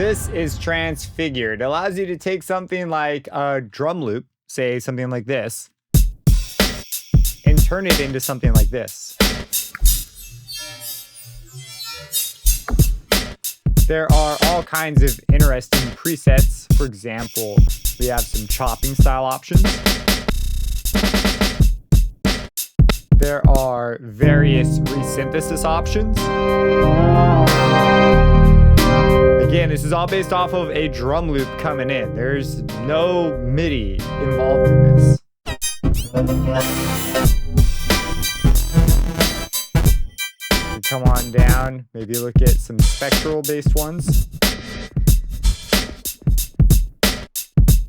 This is Transfigure. It allows you to take something like a drum loop, say something like this, and turn it into something like this. There are all kinds of interesting presets. For example, we have some chopping style options. There are various resynthesis options. Again, this is all based off of a drum loop coming in. There's no MIDI involved in this. Come on down, maybe look at some spectral based ones.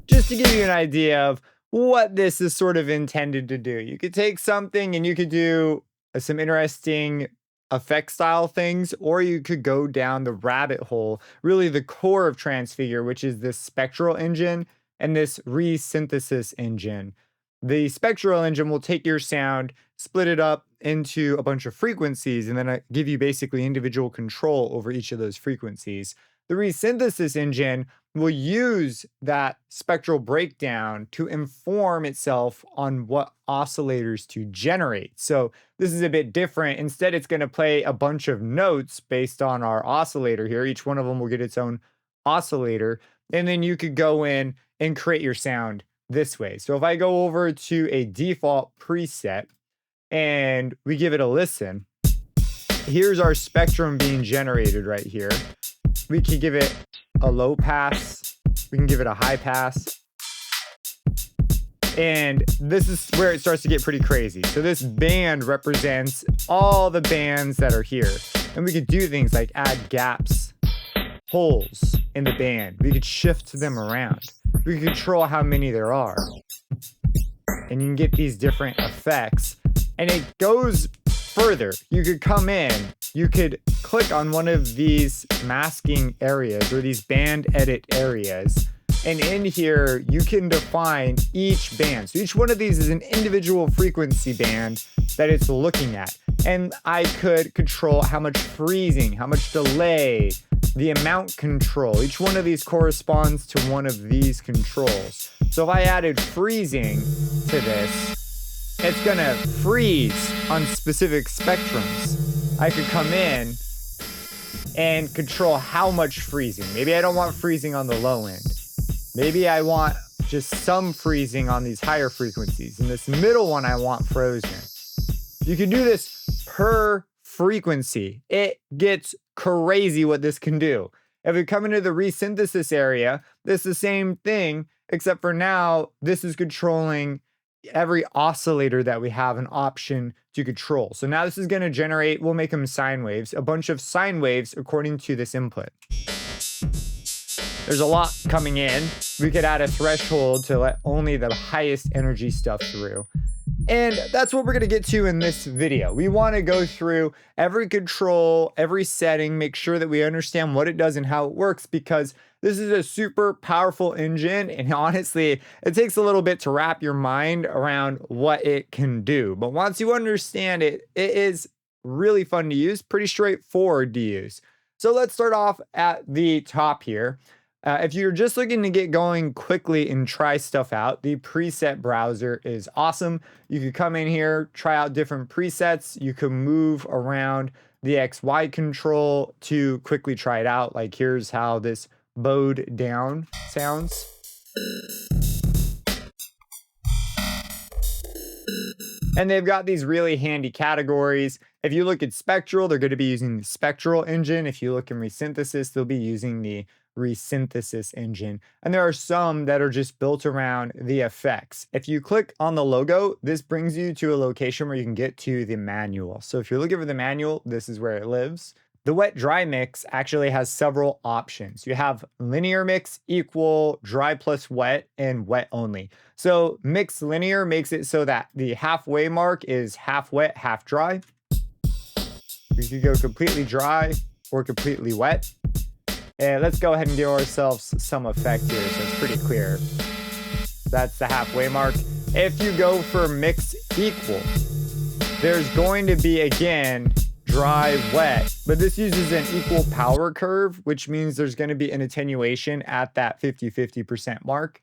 Just to give you an idea of what this is sort of intended to do. You could take something and you could do some interesting effect style things, or you could go down the rabbit hole, really the core of Transfigure, which is this Spectral Engine and this Resynthesis Engine. The Spectral Engine will take your sound, split it up into a bunch of frequencies, and then give you basically individual control over each of those frequencies. The Resynthesis Engine will use that spectral breakdown to inform itself on what oscillators to generate. So this is a bit different. Instead, it's going to play a bunch of notes based on our oscillator here. Each one of them will get its own oscillator, and then you could go in and create your sound this way. So if I go over to a default preset and we give it a listen, here's our spectrum being generated right here. We can give it a low pass, we can give it a high pass, and this is where it starts to get pretty crazy. So this band represents all the bands that are here, and we could do things like add gaps, holes in the band. We could shift them around. We can control how many there are, and you can get these different effects, and it goes further. You could come in, you could click on one of these masking areas or these band edit areas, and in here you can define each band. So each one of these is an individual frequency band that it's looking at, and I could control how much freezing, how much delay, the amount control. Each one of these corresponds to one of these controls. So if I added freezing to this, it's gonna freeze on specific spectrums. I could come in and control how much freezing. Maybe I don't want freezing on the low end. Maybe I want just some freezing on these higher frequencies. And this middle one I want frozen. You can do this per frequency. It gets crazy what this can do. If we come into the resynthesis area, it's the same thing, except for now, this is controlling every oscillator that we have an option to control. So now this is going to generate, we'll make them sine waves, a bunch of sine waves according to this input. There's a lot coming in. We could add a threshold to let only the highest energy stuff through. And that's what we're going to get to in this video. We want to go through every control, every setting, make sure that we understand what it does and how it works, because this is a super powerful engine, and honestly, it takes a little bit to wrap your mind around what it can do. But once you understand it, it is really fun to use, pretty straightforward to use. So let's start off at the top here. If you're just looking to get going quickly and try stuff out, the preset browser is awesome. You could come in here, try out different presets. You can move around the XY control to quickly try it out. Like here's how this bowed down sounds. And they've got these really handy categories. If you look at Spectral, they're going to be using the Spectral Engine. If you look in Resynthesis, they'll be using the Resynthesis Engine. And there are some that are just built around the effects. If you click on the logo, this brings you to a location where you can get to the manual. So if you're looking for the manual, this is where it lives. The wet dry mix actually has several options. You have linear mix, equal, dry plus wet, and wet only. So mix linear makes it so that the halfway mark is half wet, half dry. We could go completely dry or completely wet. And let's go ahead and give ourselves some effect here so it's pretty clear. That's the halfway mark. If you go for mix equal, there's going to be, again, dry, wet, but this uses an equal power curve, which means there's going to be an attenuation at that 50-50% mark.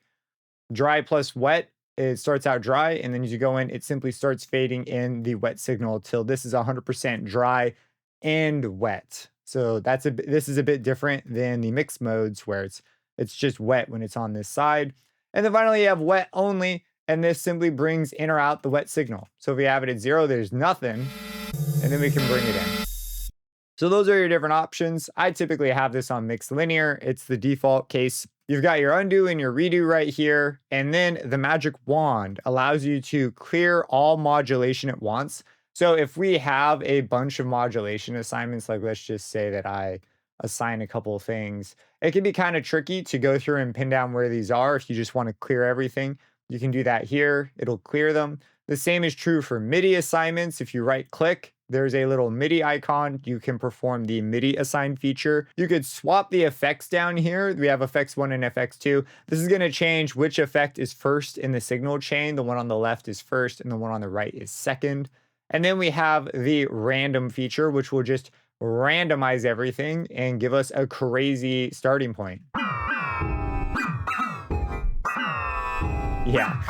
Dry plus wet, it starts out dry, and then as you go in, it simply starts fading in the wet signal till this is 100% dry and wet. So this is a bit different than the mixed modes where it's just wet when it's on this side. And then finally you have wet only, and this simply brings in or out the wet signal. So if we have it at 0, there's nothing, and then we can bring it in. So those are your different options. I typically have this on mixed linear. It's the default case. You've got your undo and your redo right here. And then the magic wand allows you to clear all modulation at once. So if we have a bunch of modulation assignments, like let's just say that I assign a couple of things, it can be kind of tricky to go through and pin down where these are. If you just want to clear everything, you can do that here. It'll clear them. The same is true for MIDI assignments. If you right click, there's a little MIDI icon. You can perform the MIDI assign feature. You could swap the effects down here. We have effects 1 and effects 2. This is going to change which effect is first in the signal chain. The one on the left is first and the one on the right is second. And then we have the random feature, which will just randomize everything and give us a crazy starting point. Yeah,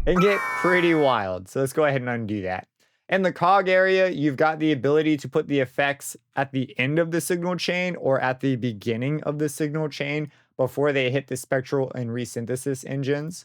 and get pretty wild. So let's go ahead and undo that. In the cog area, you've got the ability to put the effects at the end of the signal chain or at the beginning of the signal chain before they hit the spectral and resynthesis engines.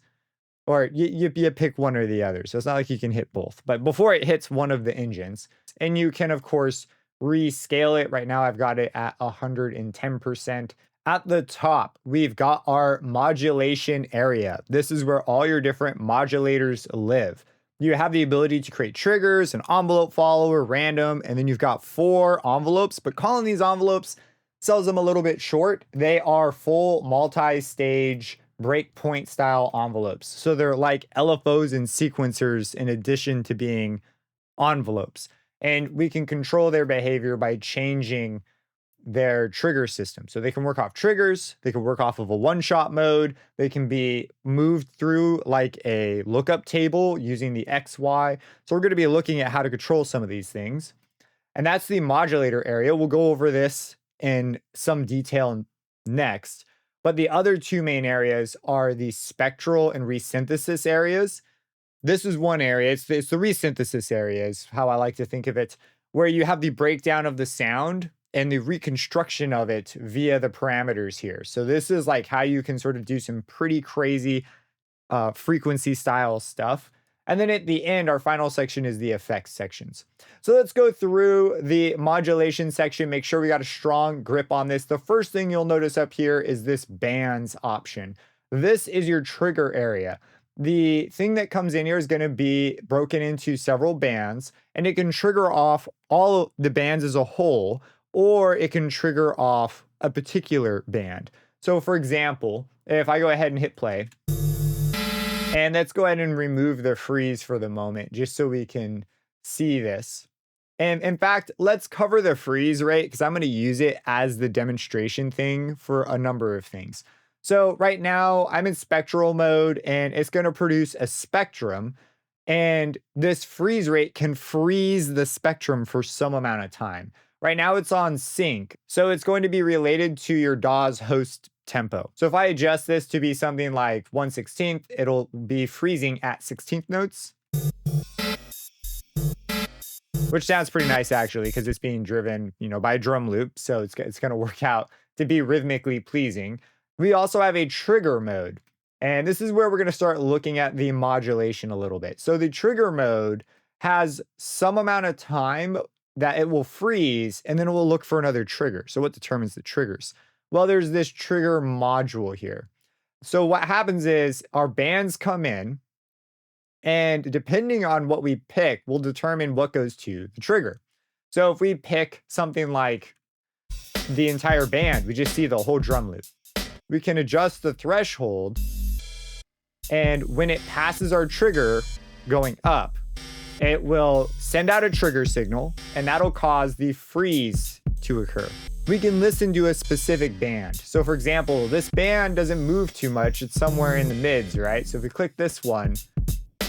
Or you pick one or the other. So it's not like you can hit both, but before it hits one of the engines. And you can, of course, rescale it. Right now, I've got it at 110%. At the top, we've got our modulation area. This is where all your different modulators live. You have the ability to create triggers, an envelope follower, random, and then you've got 4 envelopes, but calling these envelopes sells them a little bit short. They are full multi-stage breakpoint style envelopes. So they're like LFOs and sequencers in addition to being envelopes. And we can control their behavior by changing their trigger system. So they can work off triggers, they can work off of a one-shot mode, they can be moved through like a lookup table using the XY. So we're going to be looking at how to control some of these things. And that's the modulator area. We'll go over this in some detail next. But the other 2 main areas are the spectral and resynthesis areas. This is one area. It's the resynthesis area is how I like to think of it, where you have the breakdown of the sound and the reconstruction of it via the parameters here. So this is like how you can sort of do some pretty crazy frequency style stuff. And then at the end, our final section is the effects sections. So let's go through the modulation section, make sure we got a strong grip on this. The first thing you'll notice up here is this bands option. This is your trigger area. The thing that comes in here is going to be broken into several bands, and it can trigger off all of the bands as a whole, or it can trigger off a particular band. So for example, if I go ahead and hit play, and let's go ahead and remove the freeze for the moment, just so we can see this. And in fact, let's cover the freeze rate because I'm going to use it as the demonstration thing for a number of things. So right now I'm in spectral mode and it's going to produce a spectrum. And this freeze rate can freeze the spectrum for some amount of time. Right now it's on sync, so it's going to be related to your DAW's host tempo. So if I adjust this to be something like 1/16, it'll be freezing at 16th notes, which sounds pretty nice actually, because it's being driven, by a drum loop. So it's going to work out to be rhythmically pleasing. We also have a trigger mode, and this is where we're going to start looking at the modulation a little bit. So the trigger mode has some amount of time that it will freeze, and then it will look for another trigger. So what determines the triggers? Well, there's this trigger module here. So what happens is our bands come in, and depending on what we pick, will determine what goes to the trigger. So if we pick something like the entire band, we just see the whole drum loop. We can adjust the threshold, and when it passes our trigger going up, it will send out a trigger signal, and that'll cause the freeze to occur. We can listen to a specific band. So for example, this band doesn't move too much. It's somewhere in the mids, right? So if we click this one,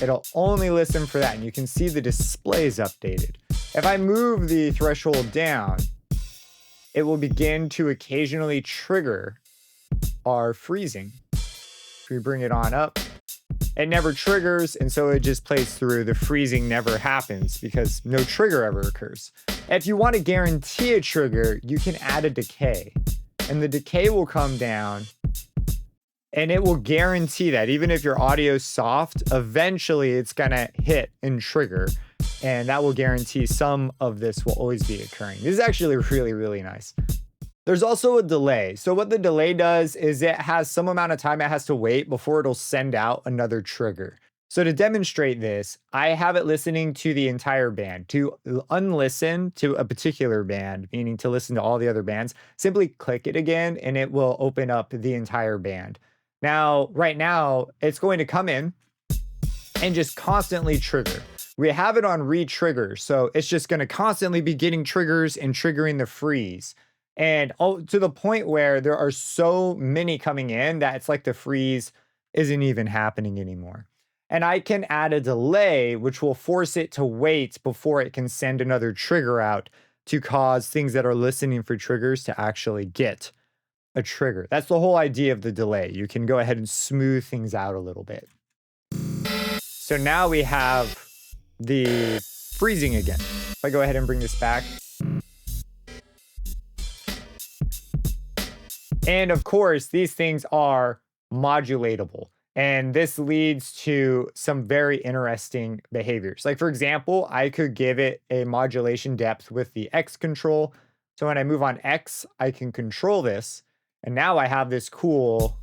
it'll only listen for that, and you can see the display is updated. If I move the threshold down, it will begin to occasionally trigger our freezing. If we bring it on up, it never triggers, and so it just plays through. The freezing never happens because no trigger ever occurs. If you want to guarantee a trigger, you can add a decay, and the decay will come down, and it will guarantee that even if your audio is soft, eventually it's gonna hit and trigger, and that will guarantee some of this will always be occurring. This is actually really, really nice. There's also a delay. So what the delay does is it has some amount of time it has to wait before it'll send out another trigger. So to demonstrate this, I have it listening to the entire band. To unlisten to a particular band, meaning to listen to all the other bands, simply click it again and it will open up the entire band. Now, right now, it's going to come in and just constantly trigger. We have it on re-trigger, so it's just going to constantly be getting triggers and triggering the freeze. And to the point where there are so many coming in that it's like the freeze isn't even happening anymore. And I can add a delay, which will force it to wait before it can send another trigger out to cause things that are listening for triggers to actually get a trigger. That's the whole idea of the delay. You can go ahead and smooth things out a little bit. So now we have the freezing again. If I go ahead and bring this back. And of course, these things are modulatable. And this leads to some very interesting behaviors. Like for example, I could give it a modulation depth with the X control. So when I move on X, I can control this. And now I have this cool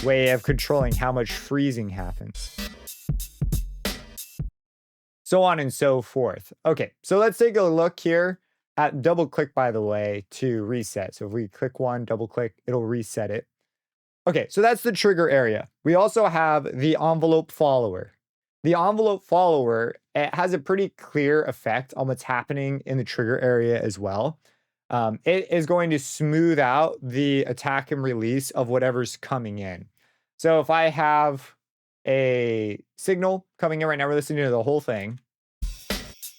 way of controlling how much freezing happens. So on and so forth. Okay, so let's take a look here at double click, by the way, to reset. So if we click one, double click, it'll reset it. Okay, so that's the trigger area. We also have the envelope follower. The envelope follower, it has a pretty clear effect on what's happening in the trigger area as well. It is going to smooth out the attack and release of whatever's coming in. So if I have a signal coming in right now, we're listening to the whole thing,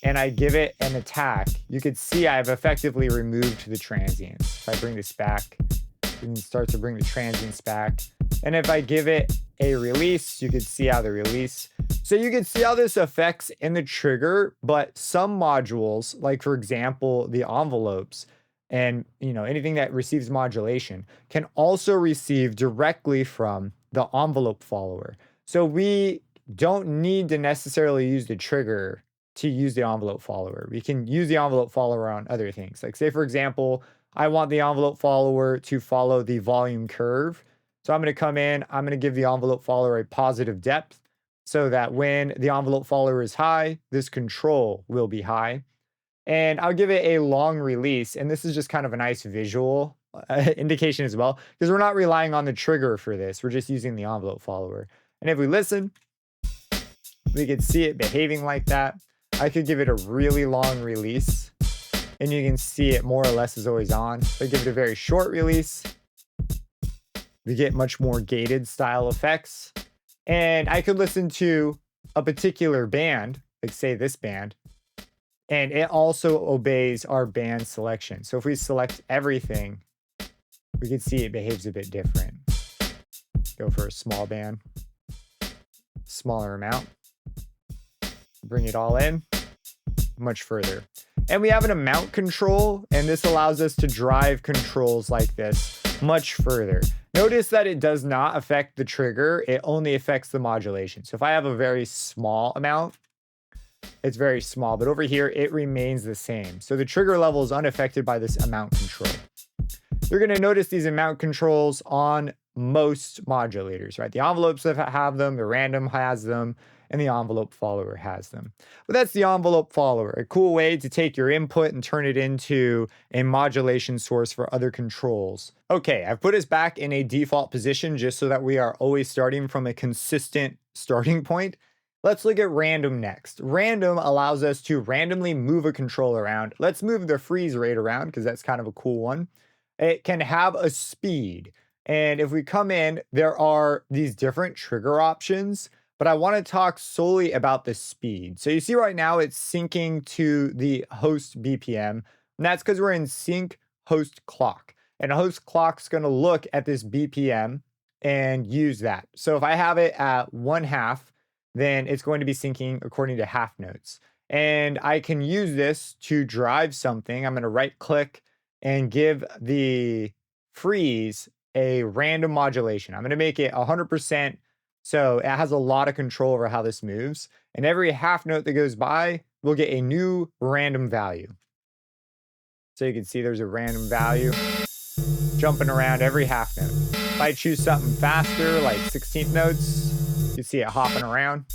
and I give it an attack, you could see I've effectively removed the transients. If I bring this back, we can start to bring the transients back. And if I give it a release, you could see how the release. So you can see how this affects in the trigger, but some modules, like for example, the envelopes, and anything that receives modulation can also receive directly from the envelope follower. So we don't need to necessarily use the trigger to use the envelope follower. We can use the envelope follower on other things. Like say, for example, I want the envelope follower to follow the volume curve. So I'm going to come in, I'm going to give the envelope follower a positive depth so that when the envelope follower is high, this control will be high. And I'll give it a long release. And this is just kind of a nice visual indication as well, because we're not relying on the trigger for this. We're just using the envelope follower. And if we listen, we can see it behaving like that. I could give it a really long release, and you can see it more or less is always on. If I give it a very short release, we get much more gated style effects. And I could listen to a particular band, like say this band, and it also obeys our band selection. So if we select everything, we can see it behaves a bit different. Go for a small band, smaller amount. Bring it all in, much further. And we have an amount control, and this allows us to drive controls like this much further. Notice that it does not affect the trigger, it only affects the modulation. So if I have a very small amount, it's very small, but over here it remains the same. So the trigger level is unaffected by this amount control. You're going to notice these amount controls on most modulators, right? The envelopes have them, the random has them, and the envelope follower has them. But that's the envelope follower, a cool way to take your input and turn it into a modulation source for other controls. Okay, I've put us back in a default position just so that we are always starting from a consistent starting point. Let's look at random next. Random allows us to randomly move a control around. Let's move the freeze rate around because that's kind of a cool one. It can have a speed. And if we come in, there are these different trigger options. but I want to talk solely about the speed. So you see right now it's syncing to the host BPM, and that's because we're in sync host clock. And a host clock's going to look at this BPM and use that. So if I have it at 1/2, then it's going to be syncing according to half notes. And I can use this to drive something. I'm going to right click and give the freeze a random modulation. I'm going to make it 100%. So it has a lot of control over how this moves. And every half note that goes by, we'll get a new random value. So you can see there's a random value jumping around every half note. If I choose something faster, like 16th notes, you see it hopping around.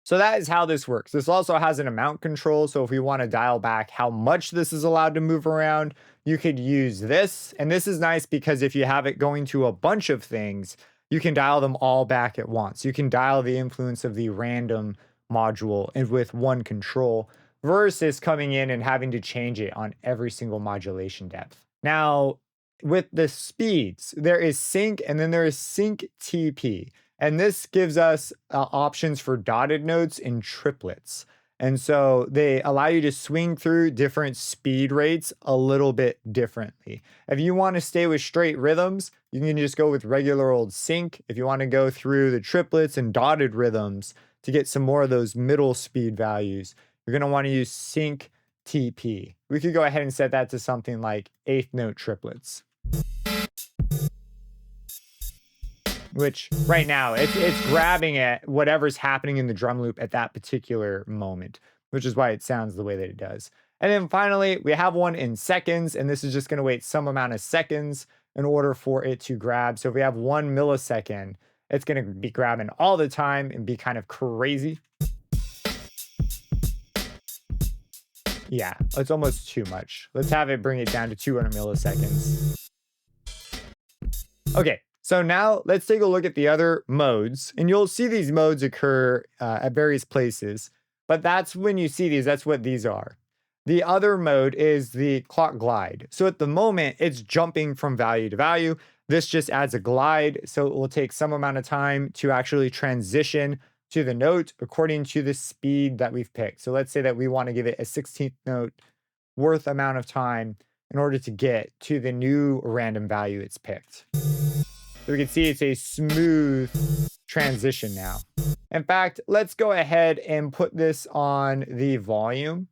So that is how this works. This also has an amount control. So if we want to dial back how much this is allowed to move around, you could use this. And this is nice because if you have it going to a bunch of things, you can dial them all back at once. You can dial the influence of the random module and with one control versus coming in and having to change it on every single modulation depth. Now, with the speeds, there is sync and then there is sync TP. And this gives us options for dotted notes and triplets. And so they allow you to swing through different speed rates a little bit differently. If you want to stay with straight rhythms, you can just go with regular old sync. If you want to go through the triplets and dotted rhythms to get some more of those middle speed values, you're going to want to use sync TP. We could go ahead and set that to something like 8th note triplets, which right now it's grabbing at whatever's happening in the drum loop at that particular moment, which is why it sounds the way that it does. And then finally, we have one in seconds, and this is just going to wait some amount of seconds in order for it to grab. So if we have 1 millisecond, it's going to be grabbing all the time and be kind of crazy. Yeah, it's almost too much. Let's have it bring it down to 200 milliseconds. Okay. So now let's take a look at the other modes, and you'll see these modes occur at various places, but that's when you see these, that's what these are. The other mode is the clock glide. So at the moment, it's jumping from value to value. This just adds a glide, so it will take some amount of time to actually transition to the note according to the speed that we've picked. So let's say that we want to give it a 16th note worth amount of time in order to get to the new random value it's picked. So we can see it's a smooth transition now. In fact, let's go ahead and put this on the volume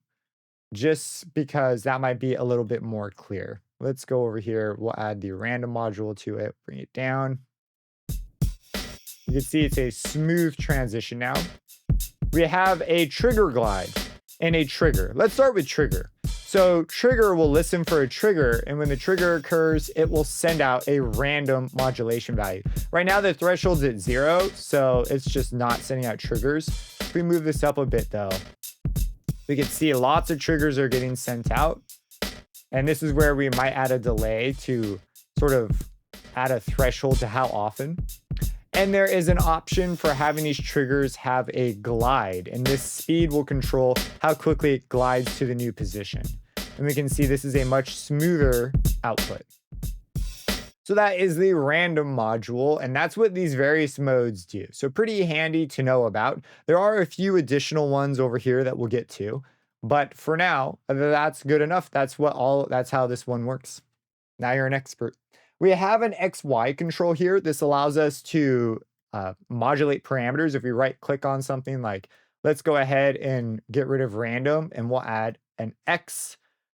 just because that might be a little bit more clear. Let's go over here. We'll add the random module to it, bring it down. You can see it's a smooth transition now. We have a trigger glide and a trigger. Let's start with trigger. So trigger will listen for a trigger, and when the trigger occurs, it will send out a random modulation value. Right now, the threshold's at 0, so it's just not sending out triggers. If we move this up a bit, though, we can see lots of triggers are getting sent out. And this is where we might add a delay to sort of add a threshold to how often. And there is an option for having these triggers have a glide, and this speed will control how quickly it glides to the new position. And we can see this is a much smoother output. So that is the random module, and that's what these various modes do. So pretty handy to know about. There are a few additional ones over here that we'll get to, but for now, that's good enough. That's how this one works. Now you're an expert. We have an XY control here. This allows us to modulate parameters. If we right click on something like, let's go ahead and get rid of random, and we'll add an X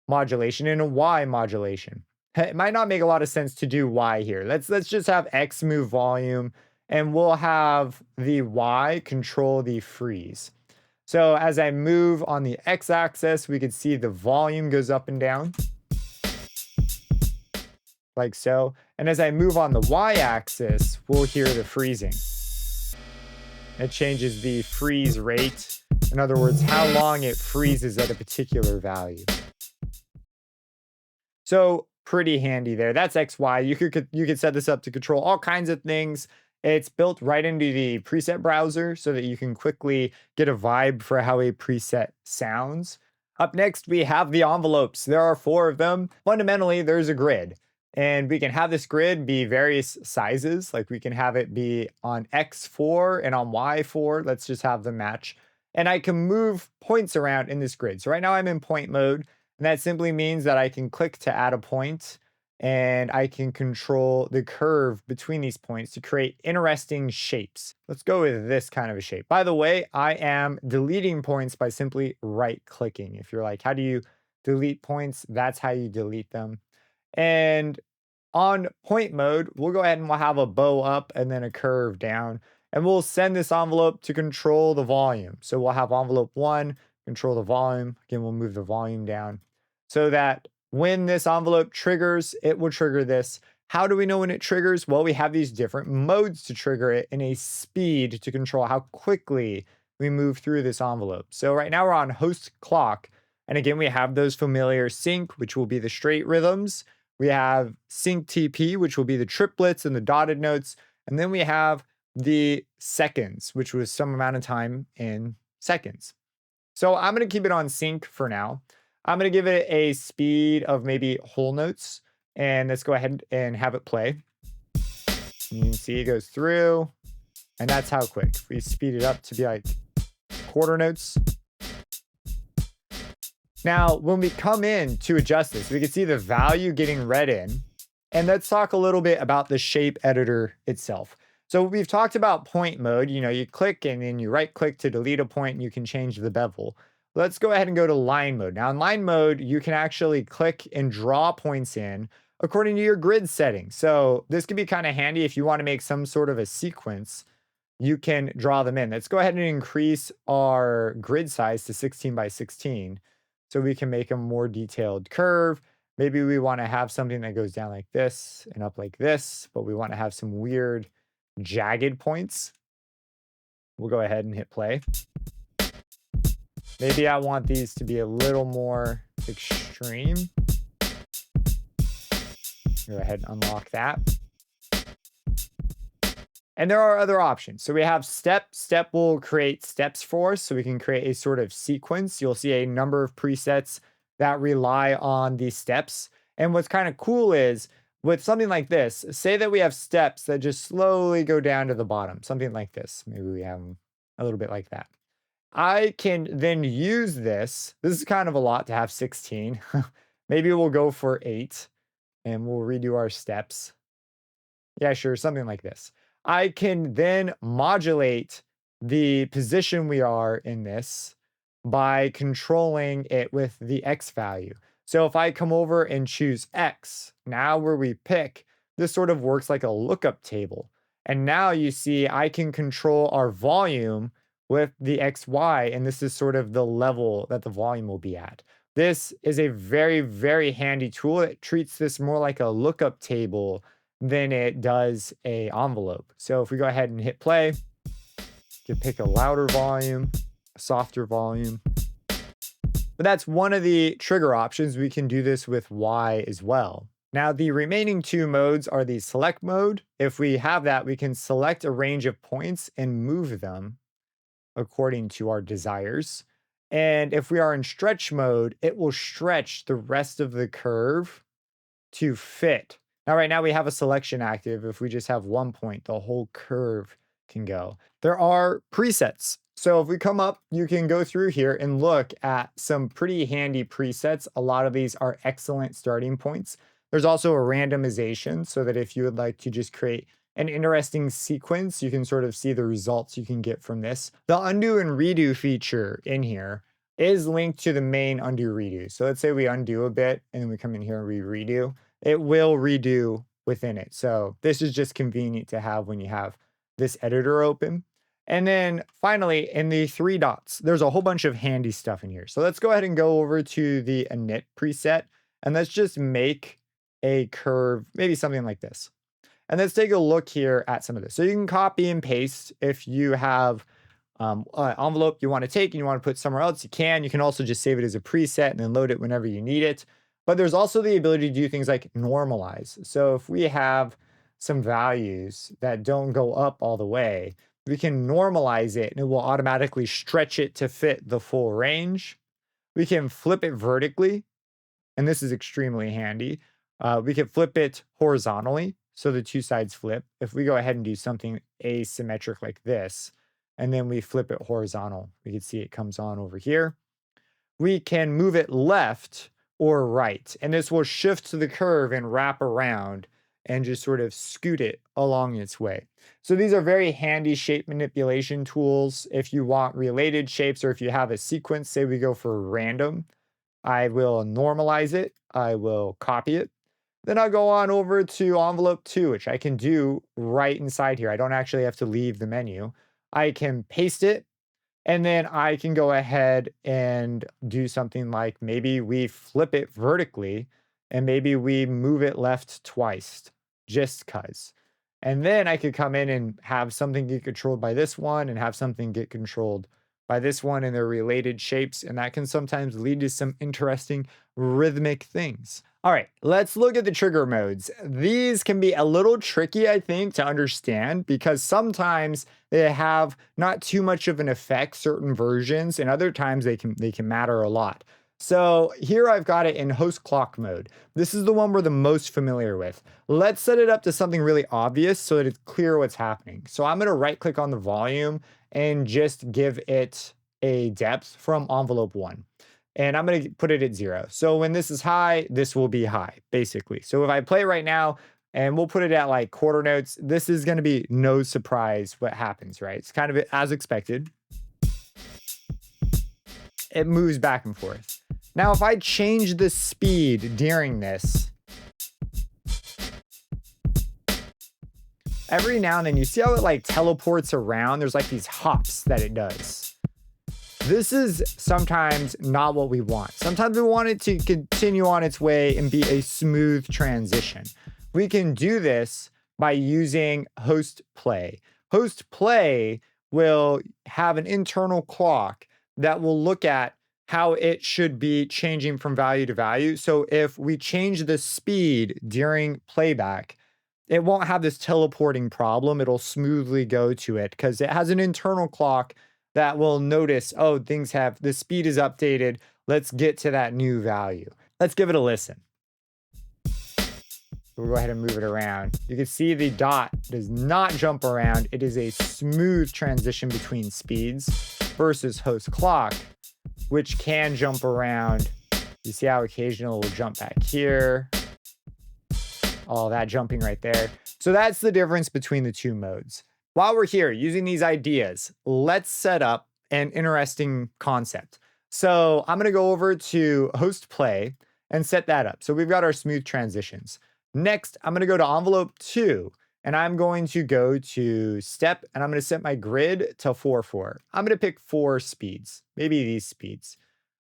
modulation and a Y modulation. It might not make a lot of sense to do Y here. Let's just have X move volume, and we'll have the Y control the freeze. So as I move on the X axis, we can see the volume goes up and down, like so. And as I move on the Y axis, we'll hear the freezing. It changes the freeze rate. In other words, how long it freezes at a particular value. So pretty handy there. That's XY. You could set this up to control all kinds of things. It's built right into the preset browser so that you can quickly get a vibe for how a preset sounds. Up next, we have the envelopes. There are 4 of them. Fundamentally, there's a grid. And we can have this grid be various sizes. Like we can have it be on X4 and on Y4. Let's just have them match. And I can move points around in this grid. So right now I'm in point mode. And that simply means that I can click to add a point and I can control the curve between these points to create interesting shapes. Let's go with this kind of a shape. By the way, I am deleting points by simply right clicking. If you're like, how do you delete points? That's how you delete them. And on point mode, we'll go ahead and we'll have a bow up and then a curve down. And we'll send this envelope to control the volume. So we'll have envelope 1, control the volume. Again, we'll move the volume down so that when this envelope triggers, it will trigger this. How do we know when it triggers? Well, we have these different modes to trigger it and a speed to control how quickly we move through this envelope. So right now we're on host clock. And again, we have those familiar sync, which will be the straight rhythms. We have sync TP, which will be the triplets and the dotted notes. And then we have the seconds, which was some amount of time in seconds. So I'm going to keep it on sync for now. I'm going to give it a speed of maybe whole notes. And let's go ahead and have it play. You can see it goes through. And that's how quick. If we speed it up to be like quarter notes. Now, when we come in to adjust this, we can see the value getting read in. And let's talk a little bit about the shape editor itself. So we've talked about point mode. You click and then you right click to delete a point and you can change the bevel. Let's go ahead and go to line mode. Now in line mode, you can actually click and draw points in according to your grid settings. So this can be kind of handy if you want to make some sort of a sequence. You can draw them in. Let's go ahead and increase our grid size to 16 by 16. So we can make a more detailed curve. Maybe we want to have something that goes down like this and up like this, but we want to have some weird jagged points. We'll go ahead and hit play. Maybe I want these to be a little more extreme. Go ahead and unlock that. And there are other options. So we have step. Step will create steps for us, so we can create a sort of sequence. You'll see a number of presets that rely on these steps. And what's kind of cool is with something like this, say that we have steps that just slowly go down to the bottom, something like this. Maybe we have a little bit like that. I can then use this. This is kind of a lot to have 16. Maybe we'll go for 8 and we'll redo our steps. Yeah, sure, something like this. I can then modulate the position we are in this by controlling it with the X value. So if I come over and choose X, now where we pick, this sort of works like a lookup table. And now you see I can control our volume with the XY, and this is sort of the level that the volume will be at. This is a very, very handy tool. It treats this more like a lookup table than it does a envelope. So if we go ahead and hit play, you can pick a louder volume, a softer volume. But that's one of the trigger options. We can do this with Y as well. Now the remaining two modes are the select mode. If we have that, we can select a range of points and move them according to our desires. And if we are in stretch mode, it will stretch the rest of the curve to fit. Now, right now we have a selection active. If we just have one point, the whole curve can go. There are presets. So if we come up, you can go through here and look at some pretty handy presets. A lot of these are excellent starting points. There's also a randomization so that if you would like to just create an interesting sequence, you can sort of see the results you can get from this. The undo and redo feature in here is linked to the main undo redo. So let's say we undo a bit and then we come in here and we redo. It will redo within it. So this is just convenient to have when you have this editor open. And then finally, in the 3 dots, there's a whole bunch of handy stuff in here. So let's go ahead and go over to the init preset and let's just make a curve, maybe something like this. And let's take a look here at some of this. So you can copy and paste if you have an envelope you want to take and you want to put somewhere else, you can. You can also just save it as a preset and then load it whenever you need it. But there's also the ability to do things like normalize. So if we have some values that don't go up all the way, we can normalize it and it will automatically stretch it to fit the full range. We can flip it vertically, and this is extremely handy. We could flip it horizontally, so the two sides flip. If we go ahead and do something asymmetric like this, and then we flip it horizontal, we can see it comes on over here. We can move it left or right, and this will shift to the curve and wrap around and just sort of scoot it along its way. So these are very handy shape manipulation tools. If you want related shapes, or if you have a sequence, say we go for random, I will normalize it, I will copy it. Then I'll go on over to envelope 2, which I can do right inside here. I don't actually have to leave the menu. I can paste it, and then I can go ahead and do something like maybe we flip it vertically, and maybe we move it left twice, just cuz. And then I could come in and have something get controlled by this one and have something get controlled by this one, and they're related shapes, and that can sometimes lead to some interesting rhythmic things. All right, let's look at the trigger modes. These can be a little tricky, I think, to understand, because sometimes they have not too much of an effect, certain versions, and other times they can matter a lot. So here I've got it in host clock mode. This is the one we're the most familiar with. Let's set it up to something really obvious so that it's clear what's happening. So I'm gonna right click on the volume and just give it a depth from envelope 1. And I'm gonna put it at 0. So when this is high, this will be high, basically. So if I play right now, and we'll put it at like quarter notes, this is gonna be no surprise what happens, right? It's kind of as expected. It moves back and forth. Now, if I change the speed during this, every now and then, you see how it like teleports around? There's like these hops that it does. This is sometimes not what we want. Sometimes we want it to continue on its way and be a smooth transition. We can do this by using host play. Host play will have an internal clock that will look at how it should be changing from value to value. So if we change the speed during playback, it won't have this teleporting problem. It'll smoothly go to it because it has an internal clock that will notice, oh, the speed is updated. Let's get to that new value. Let's give it a listen. We'll go ahead and move it around. You can see the dot does not jump around. It is a smooth transition between speeds versus host clock, which can jump around. You see how occasionally it will jump back here. All that jumping right there. So that's the difference between the two modes. While we're here using these ideas, let's set up an interesting concept. So I'm going to go over to host play and set that up. So we've got our smooth transitions. Next, I'm going to go to envelope 2, and I'm going to go to step, and I'm going to set my grid to 4/4. I'm going to pick 4 speeds, maybe these speeds.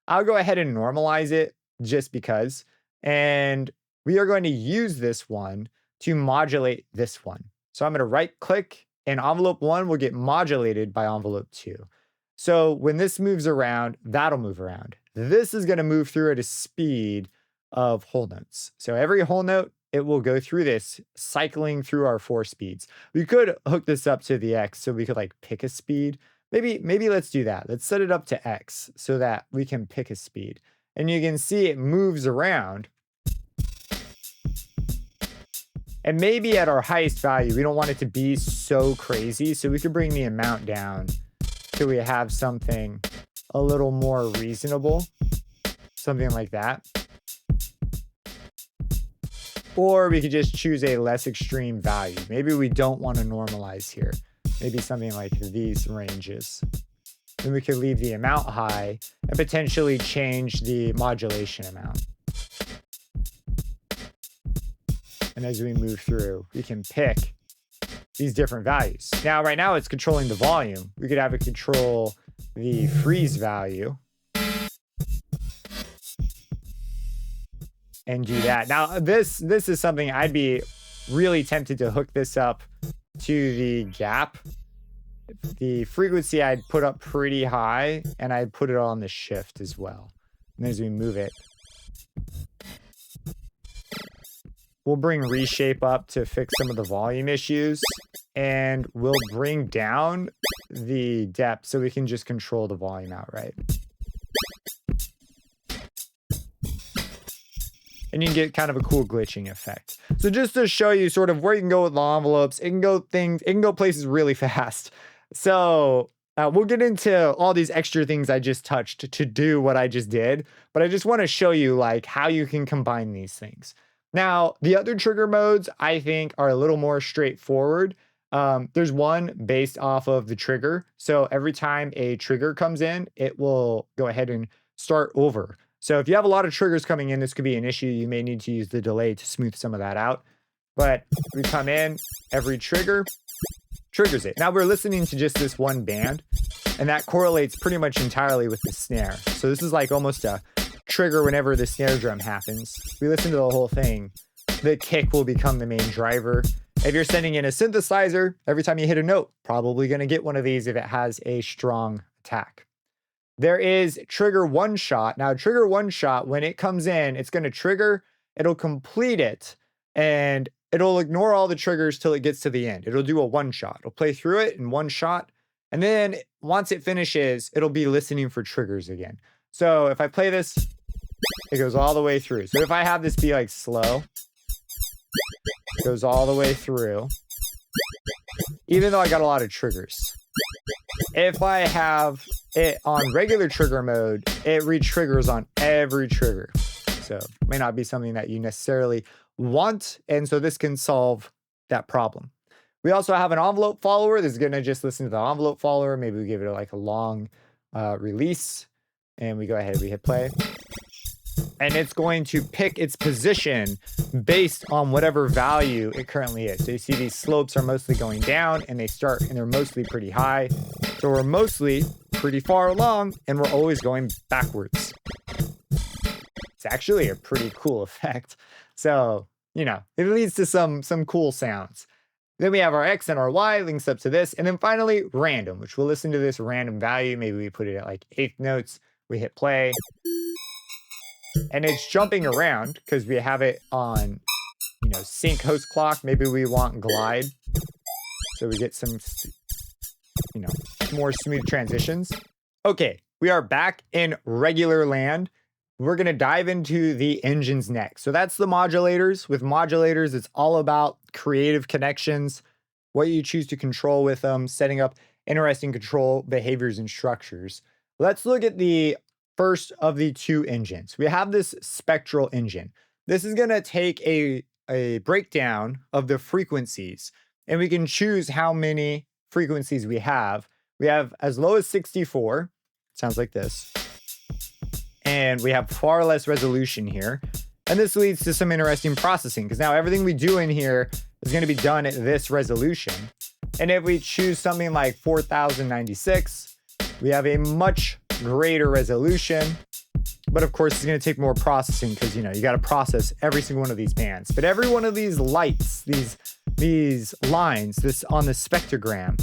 I'll go ahead and normalize it just because, and we are going to use this one to modulate this one. So I'm going to right click, and envelope 1 will get modulated by envelope 2. So when this moves around, that'll move around. This is going to move through at a speed of whole notes. So every whole note, it will go through this, cycling through our 4 speeds. We could hook this up to the X so we could like pick a speed. Maybe let's do that. Let's set it up to X so that we can pick a speed. And you can see it moves around. And maybe at our highest value, we don't want it to be so crazy. So we could bring the amount down till we have something a little more reasonable. Something like that. Or we could just choose a less extreme value. Maybe we don't want to normalize here. Maybe something like these ranges. Then we could leave the amount high and potentially change the modulation amount. And as we move through, we can pick these different values. Now, right now it's controlling the volume. We could have it control the freeze value. And do that. Now, this is something I'd be really tempted to hook this up to the gap. The frequency I'd put up pretty high, and I'd put it on the shift as well. And as we move it, we'll bring Reshape up to fix some of the volume issues, and we'll bring down the depth so we can just control the volume outright. and you can get kind of a cool glitching effect. So just to show you sort of where you can go with the envelopes, it can go places really fast. So we'll get into all these extra things I just touched to do what I just did, but I just want to show you like how you can combine these things. Now, the other trigger modes I think are a little more straightforward. There's one based off of the trigger. So every time a trigger comes in, it will go ahead and start over. So if you have a lot of triggers coming in, this could be an issue. You may need to use the delay to smooth some of that out. But we come in, every trigger triggers it. Now we're listening to just this one band, and that correlates pretty much entirely with the snare. So this is like almost a trigger whenever the snare drum happens. We listen to the whole thing. The kick will become the main driver. If you're sending in a synthesizer, every time you hit a note, probably going to get one of these if it has a strong attack. There is trigger one shot. Now, trigger one shot, when it comes in, it's going to trigger, it'll complete it, and it'll ignore all the triggers till it gets to the end. It'll do a one shot. It'll play through it in one shot, and then once it finishes, it'll be listening for triggers again. So if I play this, it goes all the way through. So if I have this be like slow, it goes all the way through, even though I got a lot of triggers. If I have it on regular trigger mode, it re-triggers on every trigger. So it may not be something that you necessarily want, and so this can solve that problem. We also have an envelope follower. This is going to just listen to the envelope follower. Maybe we give it like a long release, and we go ahead, we hit play. And it's going to pick its position based on whatever value it currently is. So you see these slopes are mostly going down, and they're mostly pretty high. So we're mostly pretty far along, and we're always going backwards. It's actually a pretty cool effect. So, you know, it leads to some cool sounds. Then we have our X and our Y links up to this. And then finally, random, which we'll listen to this random value. Maybe we put it at like 8th notes. We hit play. And it's jumping around because we have it on, you know, sync host clock. Maybe we want glide. So we get some, you know, more smooth transitions. Okay, we are back in regular land. We're going to dive into the engines next. So that's the modulators. With modulators, it's all about creative connections, what you choose to control with them, setting up interesting control behaviors and structures. Let's look at the first of the two engines. We have this Spectral Engine. This is going to take a breakdown of the frequencies, and we can choose how many frequencies we have. We have as low as 64. Sounds like this. And we have far less resolution here. And this leads to some interesting processing, because now everything we do in here is going to be done at this resolution. And if we choose something like 4096, we have a much greater resolution, but of course it's going to take more processing because, you know, you got to process every single one of these bands. But every one of these lights, these lines, this on the spectrogram,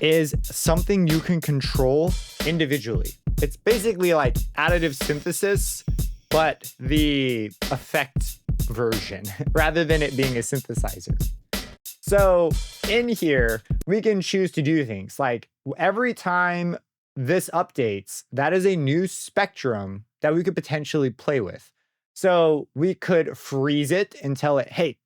is something you can control individually. It's basically like additive synthesis, but the effect version rather than it being a synthesizer. So in here, we can choose to do things like every time this updates, that is a new spectrum that we could potentially play with. So we could freeze it and tell it, hey,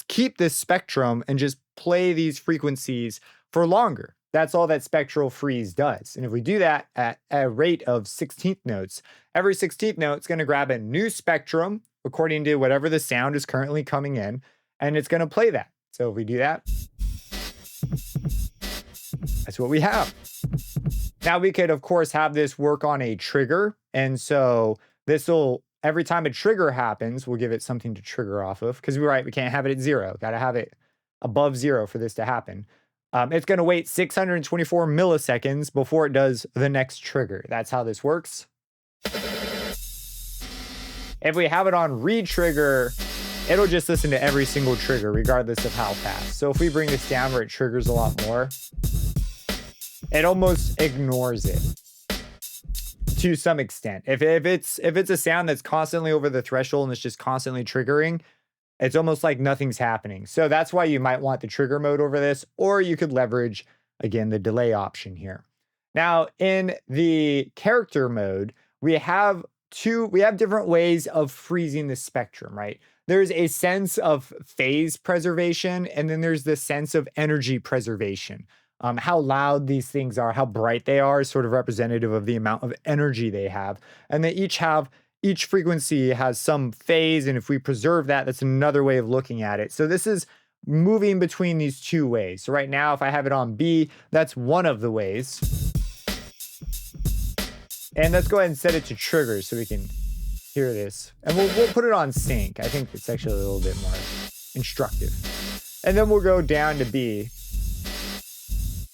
keep this spectrum and just play these frequencies for longer. That's all that Spectral Freeze does. And if we do that at a rate of 16th notes, every 16th note is going to grab a new spectrum according to whatever the sound is currently coming in, and it's going to play that. So if we do that, that's what we have. Now we could, of course, have this work on a trigger. And so this will, every time a trigger happens, we'll give it something to trigger off of, because we're right, we can't have it at 0. Got to have it above 0 for this to happen. It's going to wait 624 milliseconds before it does the next trigger. That's how this works. If we have it on re-trigger, it'll just listen to every single trigger, regardless of how fast. So if we bring this down where it triggers a lot more, it almost ignores it to some extent. If it's a sound that's constantly over the threshold and it's just constantly triggering, it's almost like nothing's happening. So that's why you might want the trigger mode over this, or you could leverage, again, the delay option here. Now, in the character mode, we have have different ways of freezing the spectrum, right? There's a sense of phase preservation, and then there's the sense of energy preservation. How loud these things are, how bright they are is sort of representative of the amount of energy they have. And they each frequency has some phase, and if we preserve that, that's another way of looking at it. So this is moving between these two ways. So right now, if I have it on B, that's one of the ways. And let's go ahead and set it to triggers so we can hear this. And we'll put it on sync. I think it's actually a little bit more instructive. And then we'll go down to B.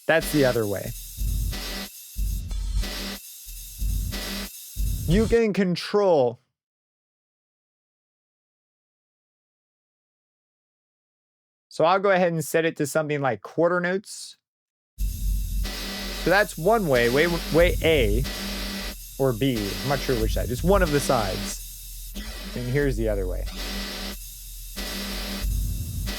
That's the other way. You can control so I'll go ahead and set it to something like quarter notes. So that's one way A or B. I'm not sure which side. Just one of the sides. And here's the other way.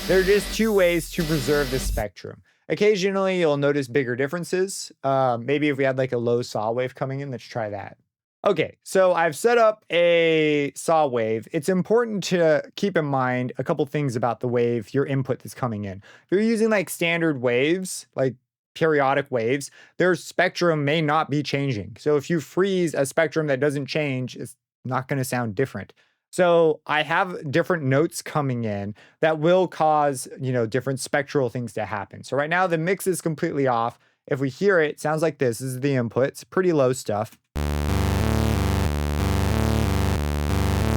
There are just two ways to preserve the spectrum. Occasionally, you'll notice bigger differences. Maybe if we had like a low saw wave coming in, let's try that. Okay, so I've set up a saw wave. It's important to keep in mind a couple things about the wave, your input that's coming in. If you're using like standard waves, like periodic waves, their spectrum may not be changing. So if you freeze a spectrum that doesn't change, it's not going to sound different. So I have different notes coming in that will cause, different spectral things to happen. So right now the mix is completely off. If we hear it, it sounds like this. This is the input. It's pretty low stuff.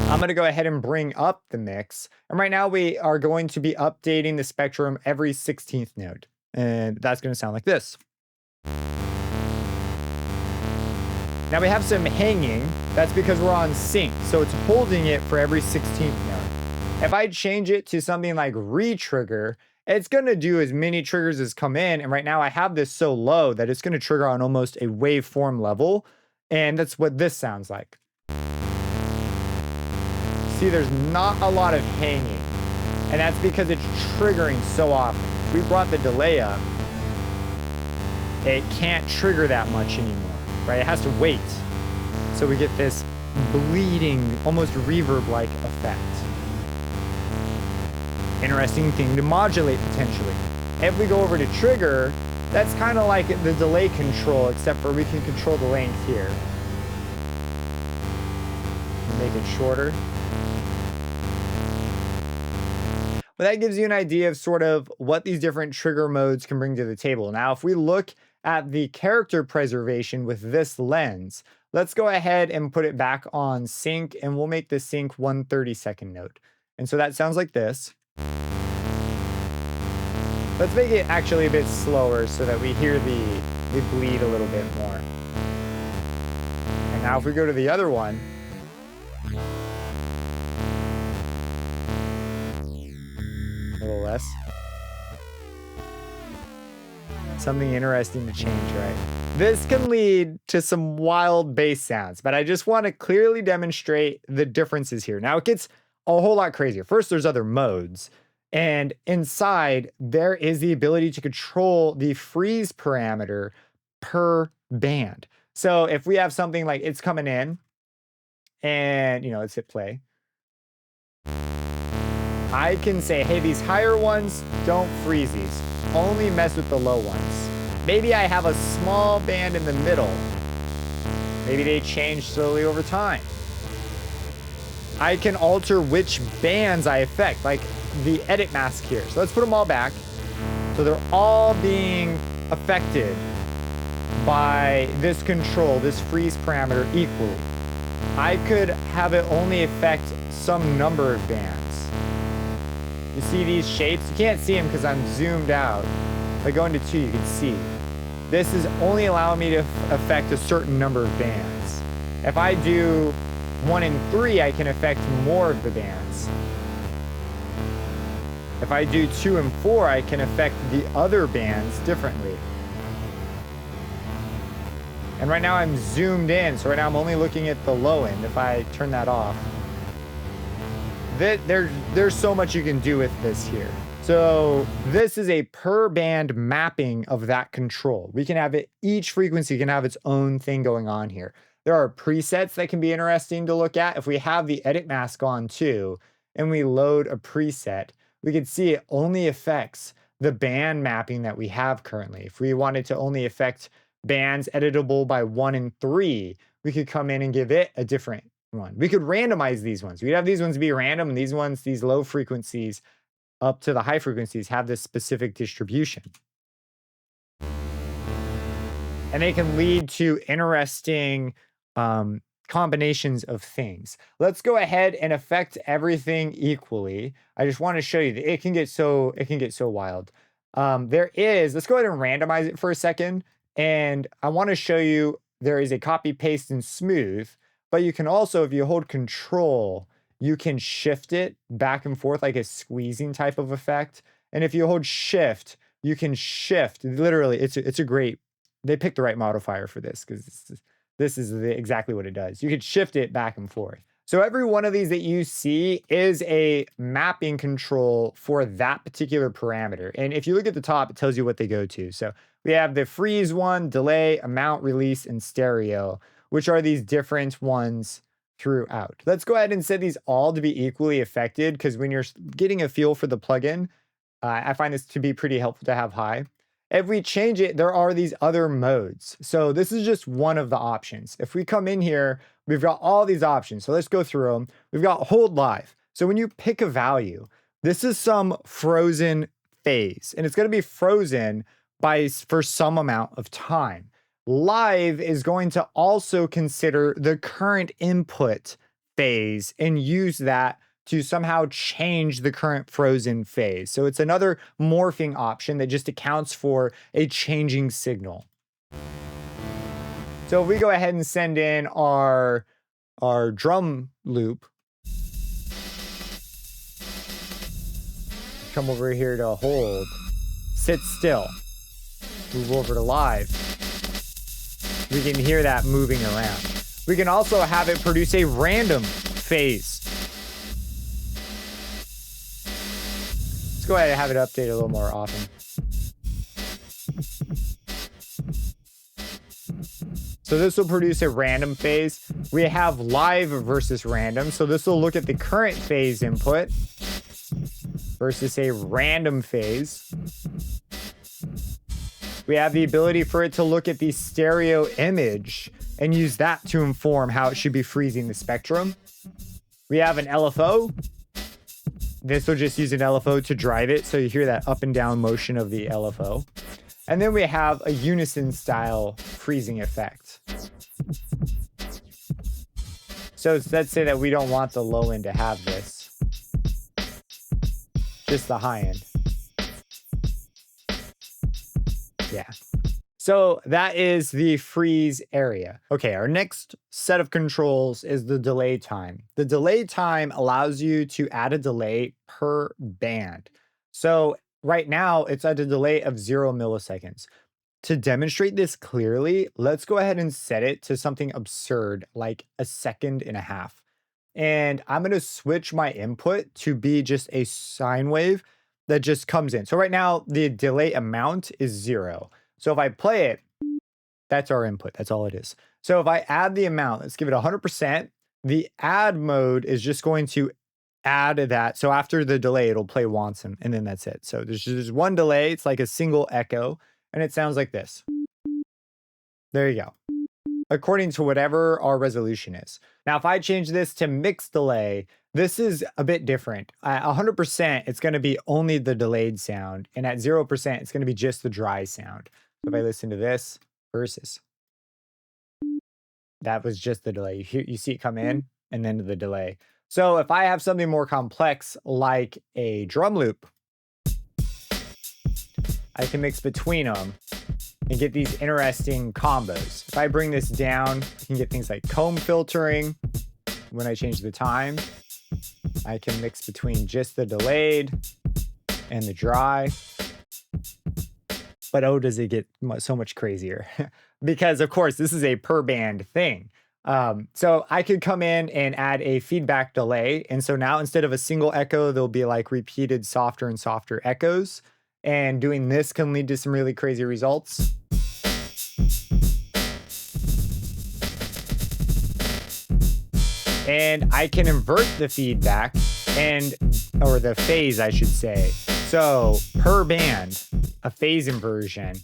I'm going to go ahead and bring up the mix. And right now we are going to be updating the spectrum every 16th note. And that's going to sound like this. Now we have some hanging. That's because we're on sync. So it's holding it for every 16th note. If I change it to something like re-trigger, it's going to do as many triggers as come in. And right now I have this so low that it's going to trigger on almost a waveform level. And that's what this sounds like. See, there's not a lot of hanging. And that's because it's triggering so often. If we brought the delay up, it can't trigger that much anymore, right? It has to wait. So we get this bleeding, almost reverb-like effect. Interesting thing to modulate potentially. If we go over to trigger, that's kind of like the delay control, except for we can control the length here. Make it shorter. But that gives you an idea of sort of what these different trigger modes can bring to the table. Now, if we look at the character preservation with this lens, let's go ahead and put it back on sync, and we'll make the sync 1/32nd note. And so that sounds like this. Let's make it actually a bit slower so that we hear the bleed a little bit more. And now if we go to the other one, a little less. Something interesting to change, right? This can lead to some wild bass sounds, but I just want to clearly demonstrate the differences here. Now it gets a whole lot crazier. First, there's other modes. And inside, there is the ability to control the freeze parameter per band. So if we have something like it's coming in and, let's hit play. I can say, hey, these higher ones, don't freeze these. Only mess with the low ones. Maybe I have a small band in the middle. Maybe they change slowly over time. I can alter which bands I affect, like the edit mask here. So let's put them all back. So they're all being affected by this control, this freeze parameter equally. I could have it only affect some number of bands. You see these shapes? You can't see them because I'm zoomed out. If I go into 2, you can see. This is only allowing me to affect a certain number of bands. If I do 1 and 3, I can affect more of the bands. If I do 2 and 4, I can affect the other bands differently. And right now I'm zoomed in, so right now I'm only looking at the low end. If I turn that off, there's so much you can do with this here. So this is a per band mapping of that control. We can have it, each frequency can have its own thing going on here. There are presets that can be interesting to look at. If we have the edit mask on too, and we load a preset, we can see it only affects the band mapping that we have currently. If we wanted to only affect bands editable by 1 and 3, we could come in and give it a different one. We could randomize these ones. We'd have these ones be random, and these ones, these low frequencies up to the high frequencies, have this specific distribution. And they can lead to interesting combinations of things. Let's go ahead and affect everything equally. I just want to show you that it can get so wild. Let's go ahead and randomize it for a second. And I want to show you there is a copy, paste, and smooth, but you can also, if you hold control, you can shift it back and forth like a squeezing type of effect. And if you hold shift, you can shift. Literally, it's a great, they picked the right modifier for this because this is exactly what it does. You could shift it back and forth. So every one of these that you see is a mapping control for that particular parameter. And if you look at the top, it tells you what they go to. So we have the freeze one, delay, amount, release, and stereo, which are these different ones throughout. Let's go ahead and set these all to be equally affected, because when you're getting a feel for the plugin, I find this to be pretty helpful to have high. If we change it, there are these other modes. So this is just one of the options. If we come in here, we've got all these options. So let's go through them. We've got hold live. So when you pick a value, this is some frozen phase, and it's going to be frozen for some amount of time. Live is going to also consider the current input phase and use that to somehow change the current frozen phase. So it's another morphing option that just accounts for a changing signal. So if we go ahead and send in our drum loop, come over here to hold, sit still, move over to live, we can hear that moving around. We can also have it produce a random phase. Let's go ahead and have it update a little more often. So this will produce a random phase. We have live versus random. So this will look at the current phase input versus a random phase. We have the ability for it to look at the stereo image and use that to inform how it should be freezing the spectrum. We have an LFO. This will just use an LFO to drive it, so you hear that up and down motion of the LFO. And then we have a unison style freezing effect. So let's say that we don't want the low end to have this, just the high end. Yeah. So that is the freeze area. Okay, our next set of controls is the delay time. The delay time allows you to add a delay per band. So right now it's at a delay of 0 milliseconds. To demonstrate this clearly, let's go ahead and set it to something absurd like 1.5 seconds. And I'm going to switch my input to be just a sine wave that just comes in. So right now the delay amount is 0. So if I play it, that's our input. That's all it is. So if I add the amount, let's give it 100%. The add mode is just going to add that. So after the delay, it'll play once and then that's it. So there's just one delay. It's like a single echo and it sounds like this. There you go. According to whatever our resolution is. Now, if I change this to mixed delay, this is a bit different. At 100%, it's going to be only the delayed sound. And at 0%, it's going to be just the dry sound. So if I listen to this versus, that was just the delay. You see it come in and then the delay. So if I have something more complex like a drum loop, I can mix between them and get these interesting combos. If I bring this down, you can get things like comb filtering. When I change the time, I can mix between just the delayed and the dry. But oh, does it get so much crazier? Because of course, this is a per band thing. So I could come in and add a feedback delay. And so now instead of a single echo, there'll be like repeated softer and softer echoes. And doing this can lead to some really crazy results. and I can invert the feedback or the phase, I should say. So per band, a phase inversion,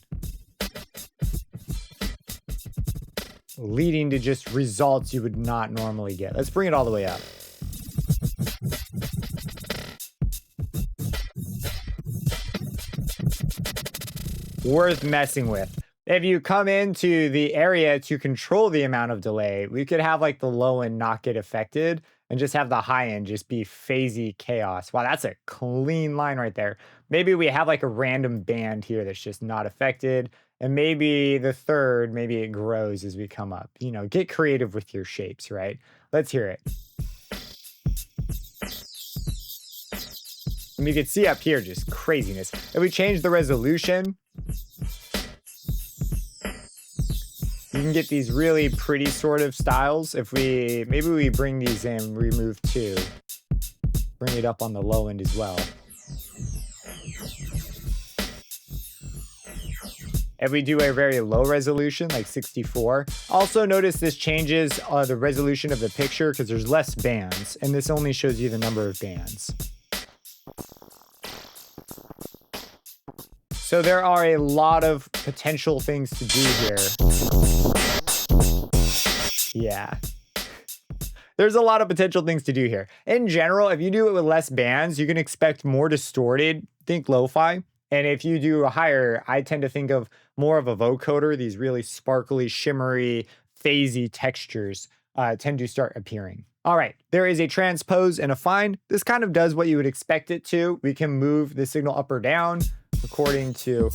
leading to just results you would not normally get. Let's bring it all the way up. Worth messing with. If you come into the area to control the amount of delay, we could have like the low end not get affected and just have the high end just be phasey chaos. Wow, that's a clean line right there. Maybe we have like a random band here that's just not affected. And maybe the third, maybe it grows as we come up. You know, get creative with your shapes, right? Let's hear it. And you can see up here just craziness. If we change the resolution, you can get these really pretty sort of styles. If maybe we bring these in, remove 2, bring it up on the low end as well. If we do a very low resolution, like 64, also notice this changes the resolution of the picture because there's less bands, and this only shows you the number of bands. So there are a lot of potential things to do here. Yeah. There's a lot of potential things to do here. In general, if you do it with less bands, you can expect more distorted, think lo-fi. And if you do a higher, I tend to think of more of a vocoder. These really sparkly, shimmery, phasey textures tend to start appearing. All right, there is a transpose and a fine. This kind of does what you would expect it to. We can move the signal up or down according to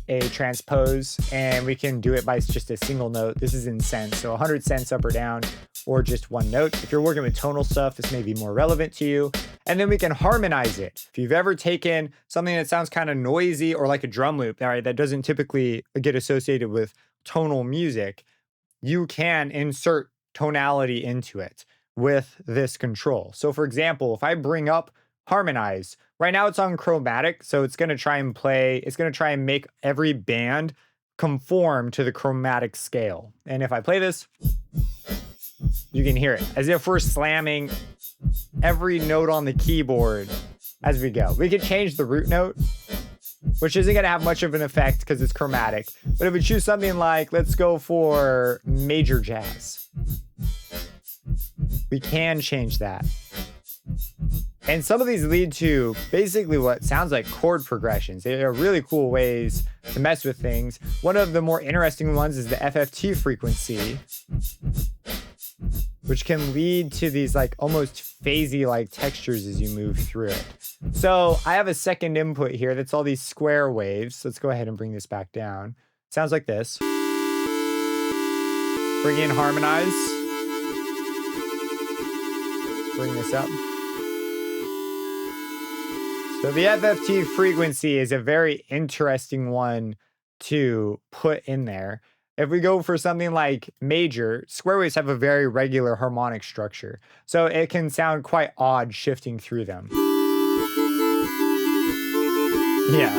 a transpose, and we can do it by just a single note. This is in cents, so 100 cents up or down, or just one note. If you're working with tonal stuff, this may be more relevant to you. And then we can harmonize it. If you've ever taken something that sounds kind of noisy or like a drum loop, all right, that doesn't typically get associated with tonal music, you can insert tonality into it with this control. So for example, if I bring up Harmonize, right now it's on chromatic, so it's going to try and make every band conform to the chromatic scale. And if I play this, you can hear it as if we're slamming every note on the keyboard as we go. We could change the root note, which isn't going to have much of an effect because it's chromatic. But if we choose something like, let's go for major jazz, we can change that. And some of these lead to basically what sounds like chord progressions. They are really cool ways to mess with things. One of the more interesting ones is the FFT frequency, which can lead to these like almost phasey like textures as you move through it. So I have a second input here that's all these square waves. Let's go ahead and bring this back down. Sounds like this. Bring in Harmonize. Bring this up. So the FFT frequency is a very interesting one to put in there. If we go for something like major, square waves have a very regular harmonic structure, so it can sound quite odd shifting through them. Yeah.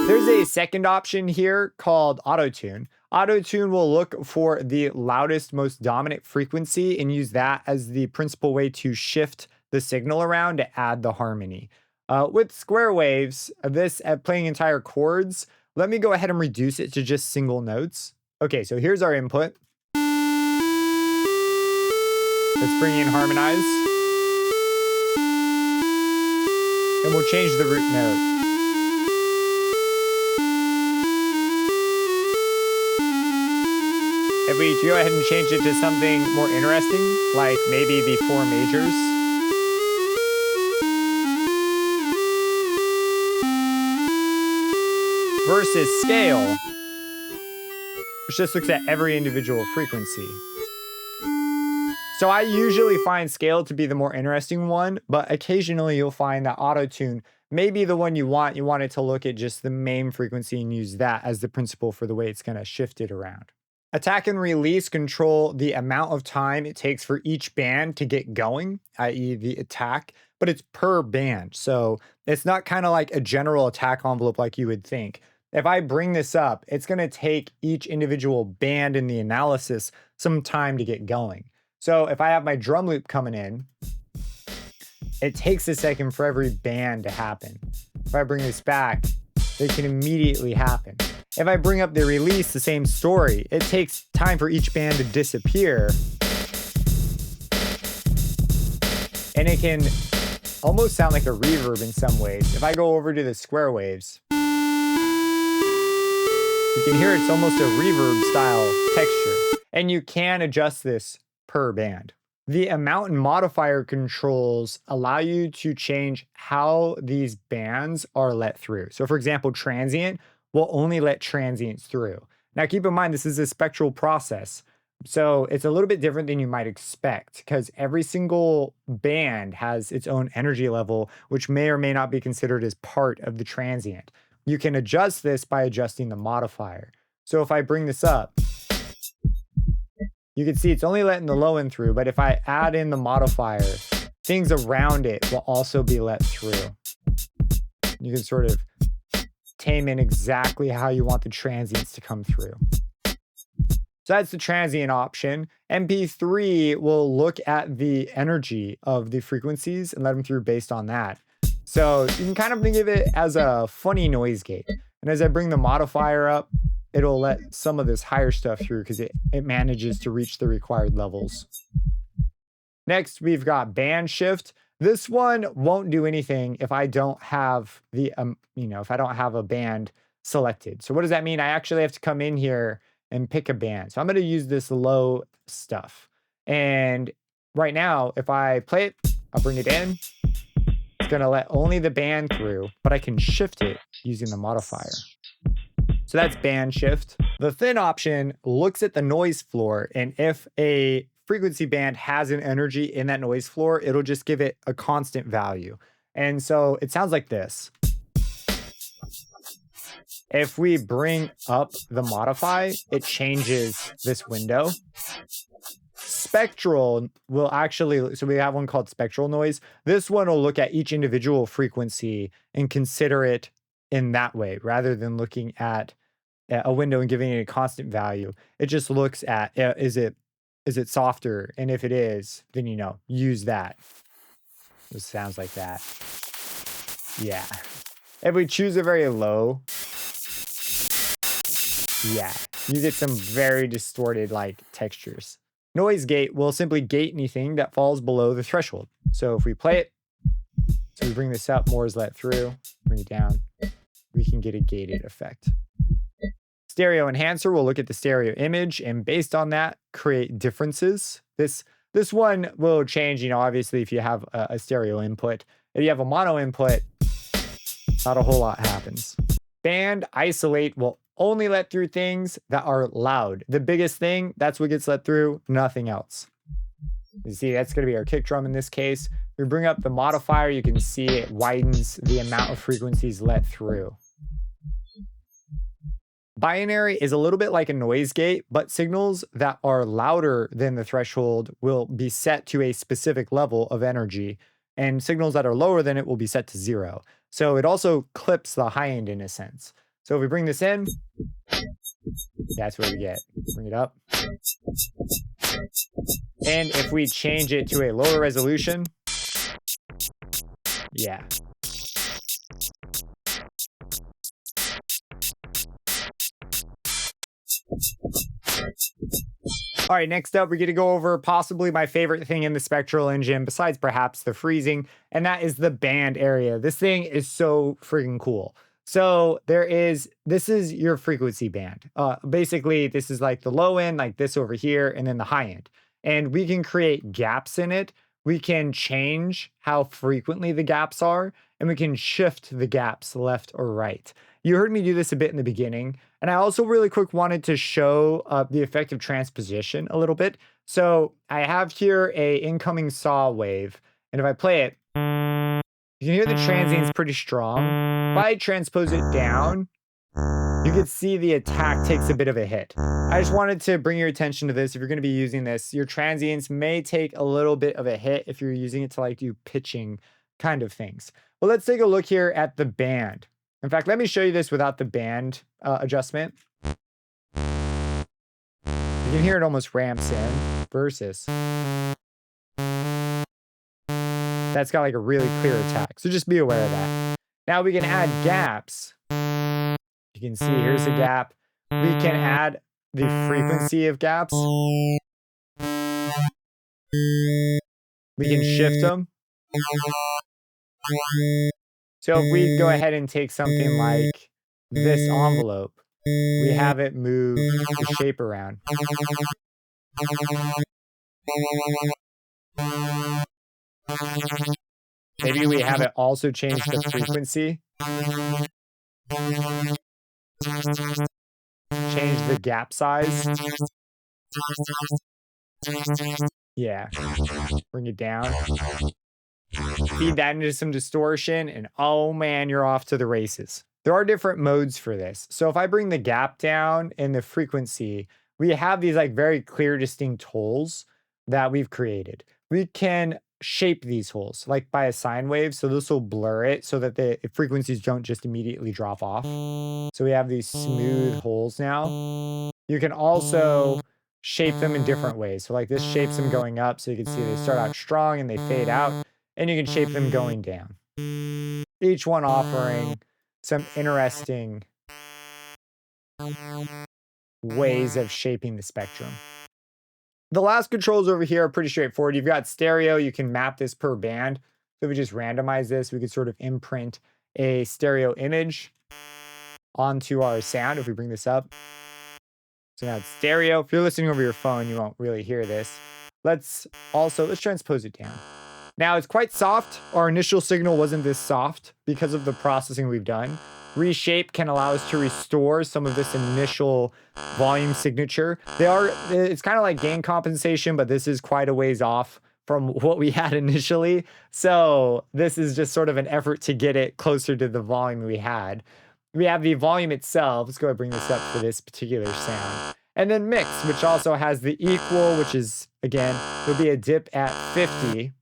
There's a second option here called auto-tune. Auto-tune will look for the loudest, most dominant frequency and use that as the principal way to shift the signal around to add the harmony. With square waves, playing entire chords, let me go ahead and reduce it to just single notes. Okay, so here's our input. Let's bring in Harmonize. And we'll change the root note. If we go ahead and change it to something more interesting, like maybe the 4 majors. Versus scale, which just looks at every individual frequency. So I usually find scale to be the more interesting one, but occasionally you'll find that auto-tune may be the one you want. You want it to look at just the main frequency and use that as the principle for the way it's going to shift it around. Attack and release control the amount of time it takes for each band to get going, i.e. the attack, but it's per band. So it's not kind of like a general attack envelope like you would think. If I bring this up, it's going to take each individual band in the analysis some time to get going. So if I have my drum loop coming in, it takes a second for every band to happen. If I bring this back, it can immediately happen. If I bring up the release, the same story. It takes time for each band to disappear. And it can almost sound like a reverb in some ways. If I go over to the square waves, you can hear it's almost a reverb style texture. And you can adjust this per band. The amount and modifier controls allow you to change how these bands are let through. So for example, transient will only let transients through. Now keep in mind, this is a spectral process. So it's a little bit different than you might expect because every single band has its own energy level, which may or may not be considered as part of the transient. You can adjust this by adjusting the modifier. So if I bring this up, you can see it's only letting the low end through, but if I add in the modifier, things around it will also be let through. You can sort of tame in exactly how you want the transients to come through. So that's the transient option. MP3 will look at the energy of the frequencies and let them through based on that. So you can kind of think of it as a funny noise gate. And as I bring the modifier up, it'll let some of this higher stuff through because it manages to reach the required levels. Next, we've got band shift. This one won't do anything if I don't have the, if I don't have a band selected. So what does that mean? I actually have to come in here and pick a band. So I'm going to use this low stuff. And right now, if I play it, I'll bring it in. It's going to let only the band through, but I can shift it using the modifier. So that's band shift. The thin option looks at the noise floor, and if a frequency band has an energy in that noise floor, it'll just give it a constant value. And so it sounds like this. If we bring up the modify, it changes this window. Spectral will actually, so we have one called spectral noise. This one will look at each individual frequency and consider it in that way, rather than looking at a window and giving it a constant value. It just looks at, is it softer? And if it is, then, use that. It sounds like that. Yeah. If we choose a very low, yeah, you get some very distorted textures. Noise gate will simply gate anything that falls below the threshold. So if we play it, so we bring this up, more is let through, bring it down, we can get a gated effect. Stereo enhancer will look at the stereo image and based on that, create differences. This one will change, obviously if you have a stereo input. If you have a mono input, not a whole lot happens. Band isolate will only let through things that are loud. The biggest thing, that's what gets let through, nothing else. You see, that's going to be our kick drum in this case. We bring up the modifier, you can see it widens the amount of frequencies let through. Binary is a little bit like a noise gate, but signals that are louder than the threshold will be set to a specific level of energy, and signals that are lower than it will be set to 0. So it also clips the high end in a sense. So if we bring this in, that's what we get. Bring it up. And if we change it to a lower resolution, yeah. All right, next up, we're going to go over possibly my favorite thing in the Spectral Engine, besides perhaps the freezing, and that is the band area. This thing is so freaking cool. So this is your frequency band. Basically, this is like the low end, like this over here, and then the high end. And we can create gaps in it. We can change how frequently the gaps are, and we can shift the gaps left or right. You heard me do this a bit in the beginning, and I also really quick wanted to show the effect of transposition a little bit. So I have here a incoming saw wave, and if I play it, you can hear the transient's pretty strong. If I transpose it down, you can see the attack takes a bit of a hit. I just wanted to bring your attention to this. If you're going to be using this, your transients may take a little bit of a hit if you're using it to do pitching kind of things. Well, let's take a look here at the band. In fact, let me show you this without the band adjustment. You can hear it almost ramps in versus. That's got like a really clear attack. So just be aware of that. Now we can add gaps. You can see here's a gap. We can add the frequency of gaps. We can shift them. So if we go ahead and take something like this envelope, we have it move the shape around. Maybe we have it also change the frequency. Change the gap size. Yeah. Bring it down. Feed that into some distortion, and oh man, you're off to the races. There are different modes for this. So if I bring the gap down and the frequency, we have these like very clear, distinct holes that we've created. We can shape these holes like by a sine wave. So this will blur it so that the frequencies don't just immediately drop off. So we have these smooth holes now. You can also shape them in different ways. So like this shapes them going up. So you can see they start out strong and they fade out, and you can shape them going down. Each one offering some interesting ways of shaping the spectrum. The last controls over here are pretty straightforward. You've got stereo. You can map this per band. So if we just randomize this, we could sort of imprint a stereo image onto our sound if we bring this up. So now it's stereo. If you're listening over your phone, you won't really hear this. Let's transpose it down. Now it's quite soft. Our initial signal wasn't this soft because of the processing we've done. Reshape can allow us to restore some of this initial volume signature. It's kind of like gain compensation, but this is quite a ways off from what we had initially. So this is just sort of an effort to get it closer to the volume we had. We have the volume itself. Let's go ahead and bring this up for this particular sound. And then mix, which also has the equal, which is, again, there'll be a dip at 50.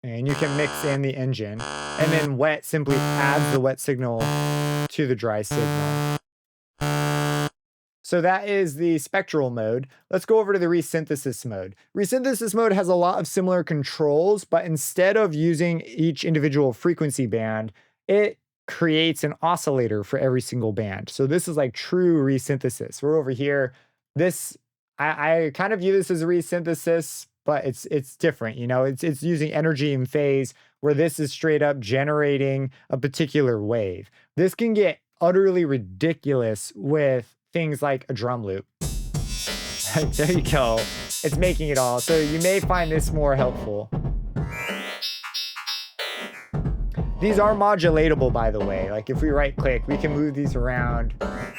And you can mix in the engine. And then wet simply adds the wet signal to the dry signal. So that is the spectral mode. Let's go over to the resynthesis mode. Resynthesis mode has a lot of similar controls, but instead of using each individual frequency band, it creates an oscillator for every single band. So this is like true resynthesis. We're over here. This, I kind of view this as a resynthesis, but it's different. You know, it's using energy and phase, where this is straight up generating a particular wave. This can get utterly ridiculous with things like a drum loop. There you go. It's making it all. So you may find this more helpful. These are modulatable, by the way. Like if we right click, we can move these around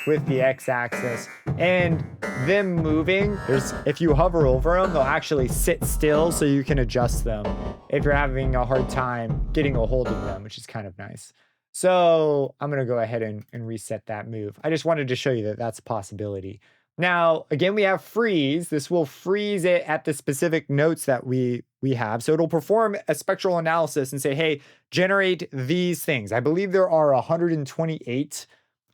with the x-axis, and them moving, if you hover over them, they'll actually sit still so you can adjust them if you're having a hard time getting a hold of them, which is kind of nice. So I'm going to go ahead and reset that move. I just wanted to show you that that's a possibility. Now, again, we have freeze. This will freeze it at the specific notes that we have. So it'll perform a spectral analysis and say, hey, generate these things. I believe there are 128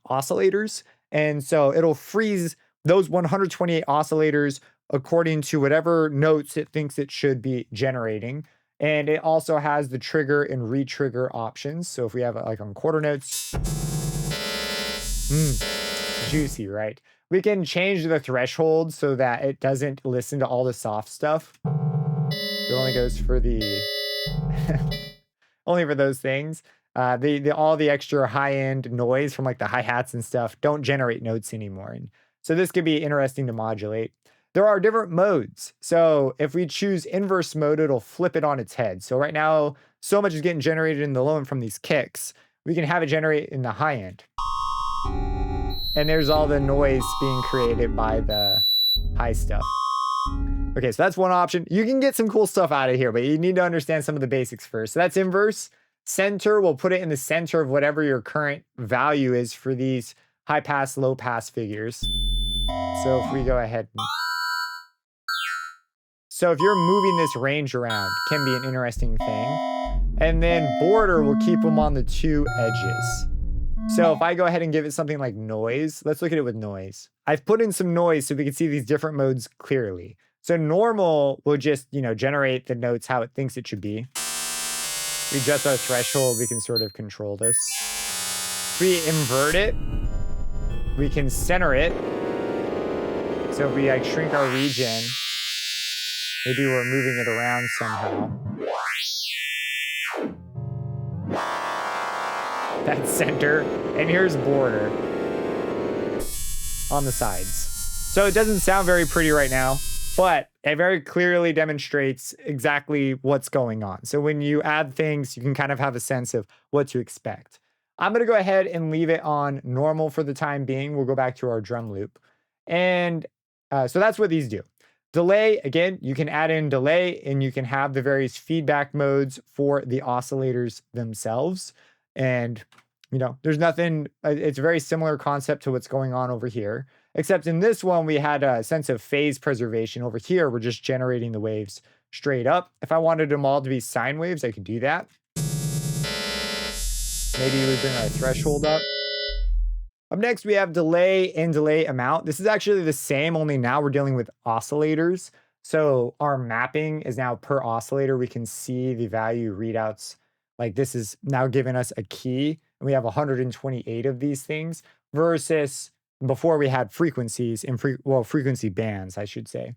oscillators. And so it'll freeze those 128 oscillators according to whatever notes it thinks it should be generating. And it also has the trigger and re-trigger options. So if we have like on quarter notes, juicy, right? We can change the threshold so that it doesn't listen to all the soft stuff. It only goes for the only for those things. All the extra high-end noise from like the hi-hats and stuff don't generate notes anymore. And so this could be interesting to modulate. There are different modes. So if we choose inverse mode, it'll flip it on its head. So right now, so much is getting generated in the low end from these kicks. We can have it generate in the high end. And there's all the noise being created by the high stuff. Okay, so that's one option. You can get some cool stuff out of here, but you need to understand some of the basics first. So that's inverse. Center, we'll put it in the center of whatever your current value is for these high pass, low pass figures. So if we go ahead. So if you're moving this range around, can be an interesting thing. And then border, we'll keep them on the two edges. So if I go ahead and give it something like noise, let's look at it with noise. I've put in some noise so we can see these different modes clearly. So normal will just, generate the notes how it thinks it should be. We adjust our threshold, we can sort of control this. If we invert it, we can center it. So if we like shrink our region, maybe we're moving it around somehow. That's center, and here's border on the sides. So it doesn't sound very pretty right now, but it very clearly demonstrates exactly what's going on. So when you add things, you can kind of have a sense of what to expect. I'm gonna go ahead and leave it on normal for the time being. We'll go back to our drum loop. And so that's what these do. Delay, again, you can add in delay and you can have the various feedback modes for the oscillators themselves. And, there's nothing, it's a very similar concept to what's going on over here, except in this one, we had a sense of phase preservation. Over here, we're just generating the waves straight up. If I wanted them all to be sine waves, I could do that. Maybe we bring our threshold up. Up next, we have delay and delay amount. This is actually the same, only now we're dealing with oscillators. So our mapping is now per oscillator. We can see the value readouts. Like this is now giving us a key, and we have 128 of these things versus before we had frequencies and frequency bands, I should say.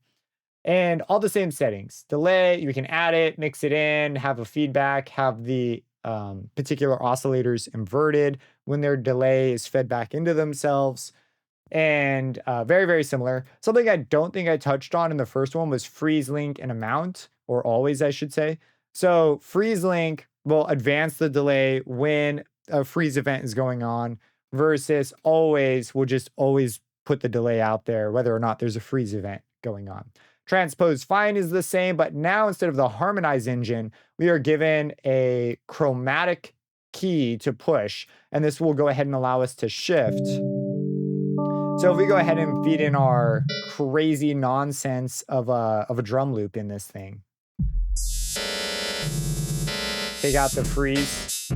And all the same settings. Delay, you can add it, mix it in, have a feedback, have the particular oscillators inverted when their delay is fed back into themselves. And very, very similar. Something I don't think I touched on in the first one was freeze link and amount, or always, I should say. So freeze link will advance the delay when a freeze event is going on, versus always will just always put the delay out there, whether or not there's a freeze event going on. Transpose fine is the same, but now instead of the Harmonize engine, we are given a chromatic key to push, and this will go ahead and allow us to shift. So if we go ahead and feed in our crazy nonsense of a drum loop in this thing, take out the freeze,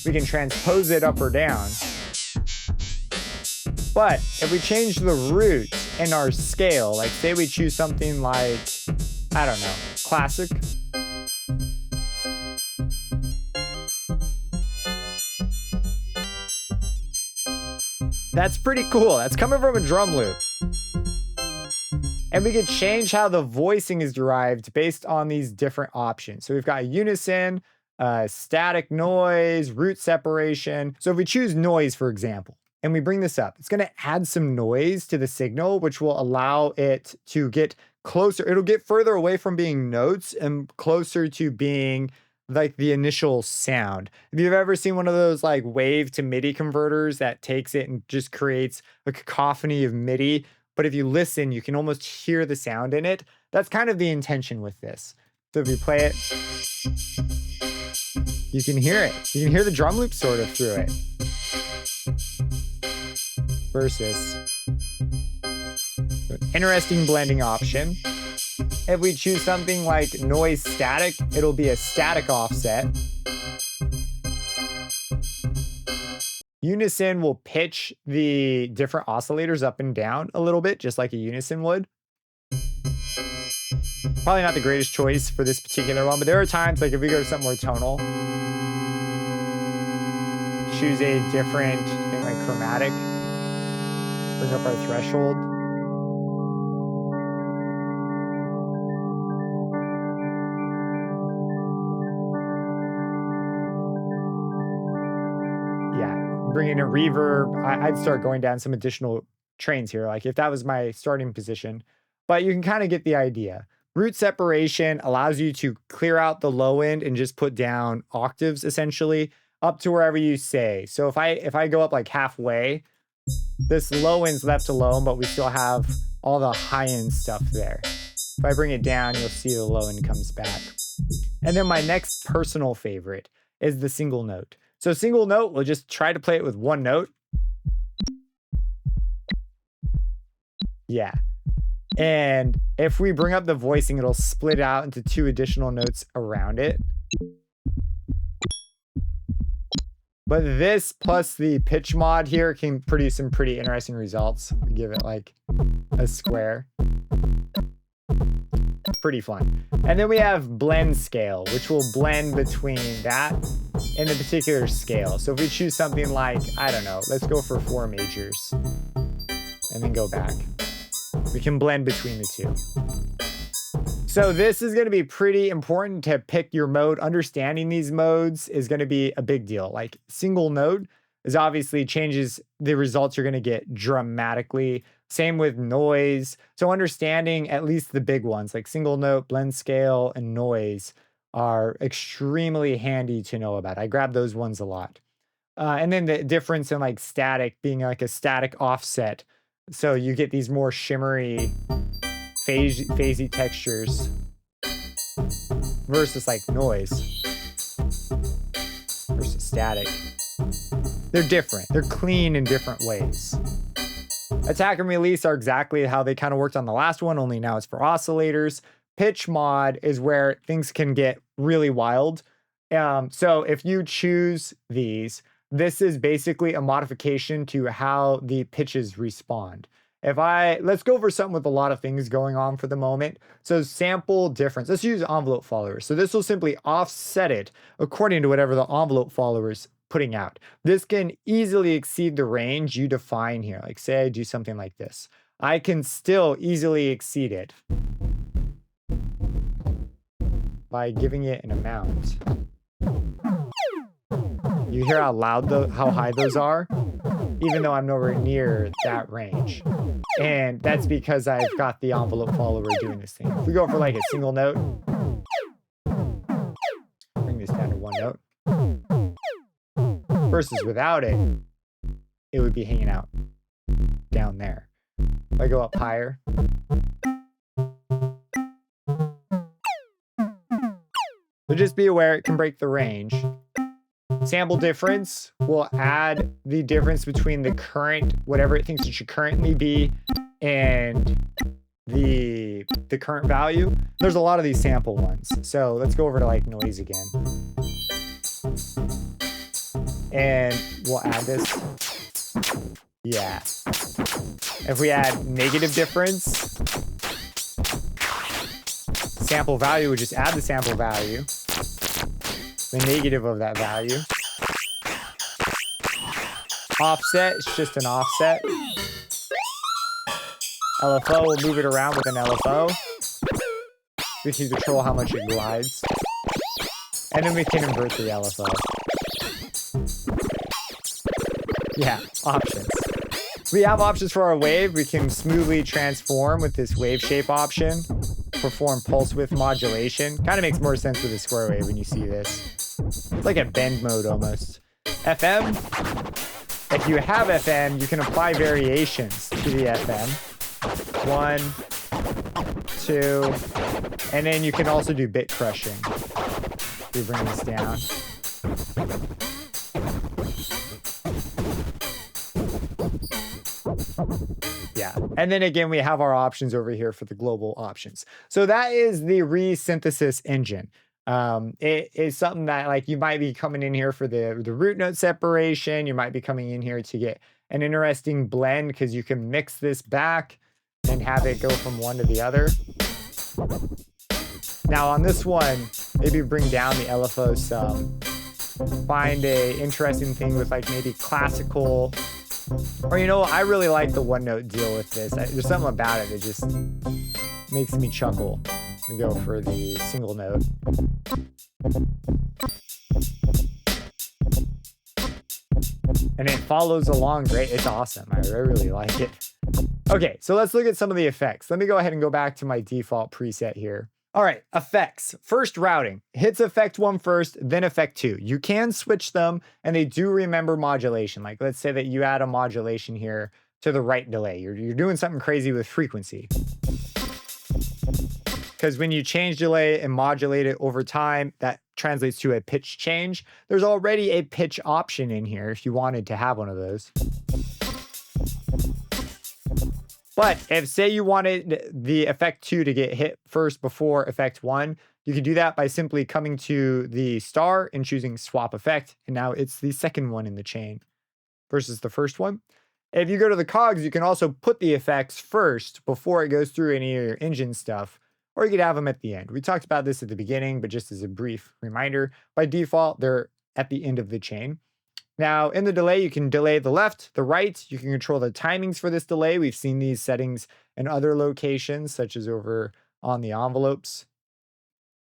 we can transpose it up or down. But if we change the root in our scale, like say we choose something like, I don't know, classic. That's pretty cool. That's coming from a drum loop. And we can change how the voicing is derived based on these different options. So we've got unison, static noise, root separation. So if we choose noise, for example, and we bring this up, it's going to add some noise to the signal, which will allow it to get closer. It'll get further away from being notes and closer to being like the initial sound. If you've ever seen one of those like wave to MIDI converters that takes it and just creates a cacophony of MIDI, but if you listen, you can almost hear the sound in it. That's kind of the intention with this. So if you play it, you can hear it. You can hear the drum loop sort of through it. Versus an interesting blending option. If we choose something like noise static, it'll be a static offset. Unison will pitch the different oscillators up and down a little bit, just like a unison would. Probably not the greatest choice for this particular one, but there are times, like if we go to something more tonal, choose a different thing like chromatic, bring up our threshold. Bring in a reverb. I'd start going down some additional trains here, like if that was my starting position, but you can kind of get the idea. Root separation allows you to clear out the low end and just put down octaves essentially up to wherever you say. So if I go up like halfway, this low end's left alone, but we still have all the high end stuff there. If I bring it down, you'll see the low end comes back. And then my next personal favorite is the single note. So single note, we'll just try to play it with one note. Yeah. And if we bring up the voicing, it'll split out into two additional notes around it. But this plus the pitch mod here can produce some pretty interesting results. Give it like a square. Pretty fun. And then we have blend scale, which will blend between that and the particular scale. So if we choose something like, I don't know, let's go for 4 majors and then go back. We can blend between the two. So this is going to be pretty important to pick your mode. Understanding these modes is going to be a big deal. Like single note is obviously changes the results you're going to get dramatically. Same with noise. So understanding at least the big ones like single note, blend scale, and noise are extremely handy to know about. I grab those ones a lot. And then the difference in like static being like a static offset. So you get these more shimmery, phasey textures versus like noise versus static. They're different. They're clean in different ways. Attack and release are exactly how they kind of worked on the last one, only now it's for oscillators. Pitch mod is where things can get really wild. So if you choose these, this is basically a modification to how the pitches respond. Let's go over something with a lot of things going on for the moment. So sample difference, let's use envelope followers. So this will simply offset it according to whatever the envelope followers putting out. This can easily exceed the range you define here. Like say I do something like this. I can still easily exceed it by giving it an amount. You hear how loud, how high those are? Even though I'm nowhere near that range. And that's because I've got the envelope follower doing this thing. If we go for like a single note, bring this down to 1 note. Versus without it, it would be hanging out down there. If I go up higher, so just be aware it can break the range. Sample difference will add the difference between the current, whatever it thinks it should currently be, and the current value. There's a lot of these sample ones. So let's go over to like noise again. And we'll add this. Yeah. If we add negative difference, sample value would just add the sample value, the negative of that value. Offset is just an offset. LFO, we'll move it around with an LFO. We can control how much it glides. And then we can invert the LFO. Yeah, options. We have options for our wave. We can smoothly transform with this wave shape option. Perform pulse width modulation. Kind of makes more sense with a square wave when you see this. It's like a bend mode almost. FM. If you have FM, you can apply variations to the FM. 1, 2, and then you can also do bit crushing. We bring this down. Yeah, and then again, we have our options over here for the global options. So that is the Resynthesis Engine. It is something that like you might be coming in here for the root note separation. You might be coming in here to get an interesting blend because you can mix this back and have it go from one to the other. Now on this one, maybe bring down the LFO some. Find a interesting thing with like maybe classical, or you know, I really like the 1 note deal with this. There's something about it that just makes me chuckle. We go for the single note. And it follows along great. It's awesome. I really like it. Okay, so let's look at some of the effects. Let me go ahead and go back to my default preset here. All right, effects. First, routing. Hits effect 1 first, then effect 2. You can switch them, and they do remember modulation. Like, let's say that you add a modulation here to the right delay. You're doing something crazy with frequency. Because when you change delay and modulate it over time, that translates to a pitch change. There's already a pitch option in here if you wanted to have one of those. But if say you wanted the effect 2 to get hit first before effect 1, you can do that by simply coming to the star and choosing swap effect. And now it's the second one in the chain versus the first one. If you go to the cogs, you can also put the effects first before it goes through any of your engine stuff, or you could have them at the end. We talked about this at the beginning, but just as a brief reminder, by default, they're at the end of the chain. Now, in the delay, you can delay the left, the right. You can control the timings for this delay. We've seen these settings in other locations, such as over on the envelopes.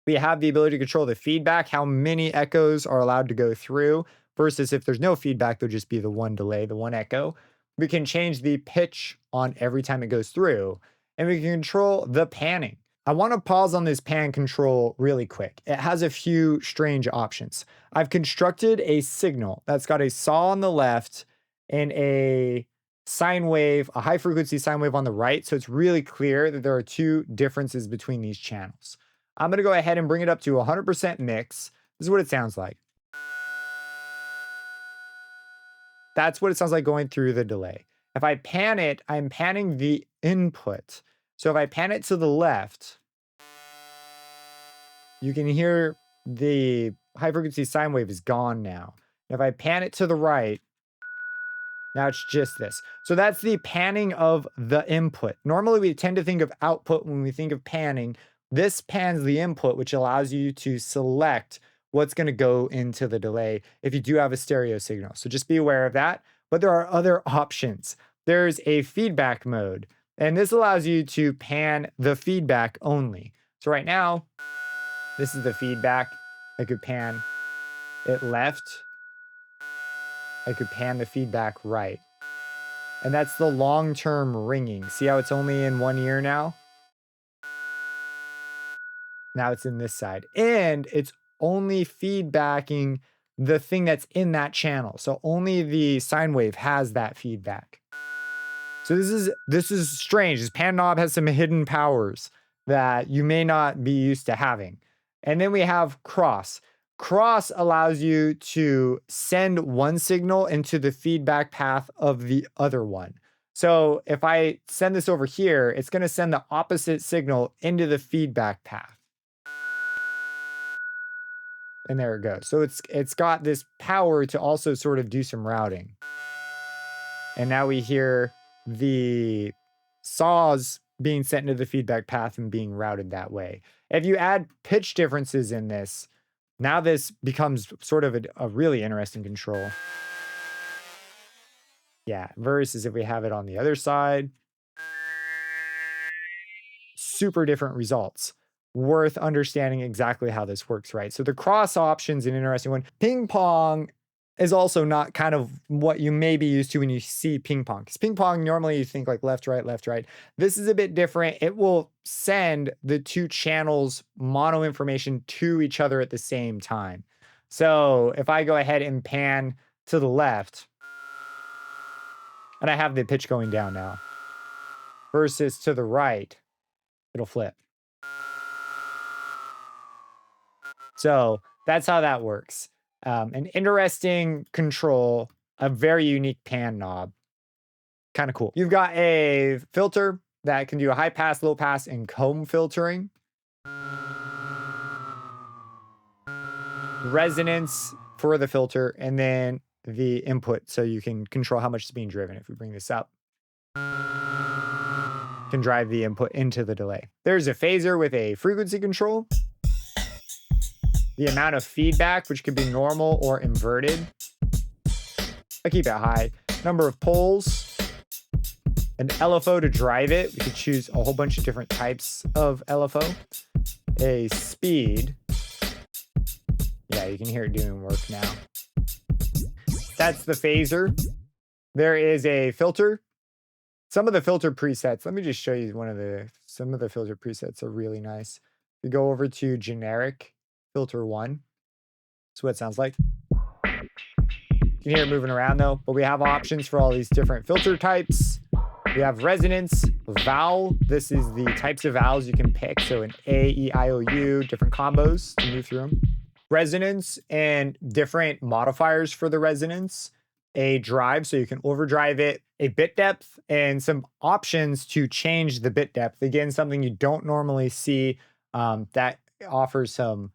We have the ability to control the feedback, how many echoes are allowed to go through, versus if there's no feedback, there'll just be the one delay, the one echo. We can change the pitch on every time it goes through, and we can control the panning. I want to pause on this pan control really quick. It has a few strange options. I've constructed a signal that's got a saw on the left and a sine wave, a high frequency sine wave on the right. So it's really clear that there are two differences between these channels. I'm going to go ahead and bring it up to 100% mix. This is what it sounds like. That's what it sounds like going through the delay. If I pan it, I'm panning the input. So if I pan it to the left, you can hear the high frequency sine wave is gone now. If I pan it to the right, now it's just this. So that's the panning of the input. Normally we tend to think of output when we think of panning. This pans the input, which allows you to select what's going to go into the delay if you do have a stereo signal. So just be aware of that. But there are other options. There's a feedback mode, and this allows you to pan the feedback only. So right now, this is the feedback. I could pan it left. I could pan the feedback right. And that's the long-term ringing. See how it's only in one ear now? Now it's in this side. And it's only feedbacking the thing that's in that channel. So only the sine wave has that feedback. So this is strange. This pan knob has some hidden powers that you may not be used to having. And then we have cross. Cross allows you to send one signal into the feedback path of the other one. So if I send this over here, it's going to send the opposite signal into the feedback path. And there it goes. So it's got this power to also sort of do some routing. And now we hear the saws being sent into the feedback path and being routed that way. If you add pitch differences in this, now this becomes sort of a really interesting control. Yeah, versus if we have it on the other side. Super different results. Worth understanding exactly how this works, right? So the cross option's an interesting one. Ping pong is also not kind of what you may be used to when you see ping pong. Because ping pong, normally you think like left, right, left, right. This is a bit different. It will send the two channels mono information to each other at the same time. So if I go ahead and pan to the left, and I have the pitch going down now, versus to the right, it'll flip. So that's how that works. An interesting control, a very unique pan knob. Kind of cool. You've got a filter that can do a high pass, low pass, and comb filtering. Resonance for the filter, and then the input, so you can control how much is being driven. If we bring this up, can drive the input into the delay. There's a phaser with a frequency control. The amount of feedback, which could be normal or inverted. I keep it high. Number of poles. An LFO to drive it. We could choose a whole bunch of different types of LFO. A speed. Yeah, you can hear it doing work now. That's the phaser. There is a filter. Some of the filter presets. Let me just show you some of the filter presets are really nice. We go over to generic. Filter 1. That's what it sounds like. You can hear it moving around though, but we have options for all these different filter types. We have resonance, vowel. This is the types of vowels you can pick. So an A, E, I, O, U, different combos to move through them. Resonance and different modifiers for the resonance. a drive so you can overdrive it, a bit depth, and some options to change the bit depth. Again, something you don't normally see, that offers some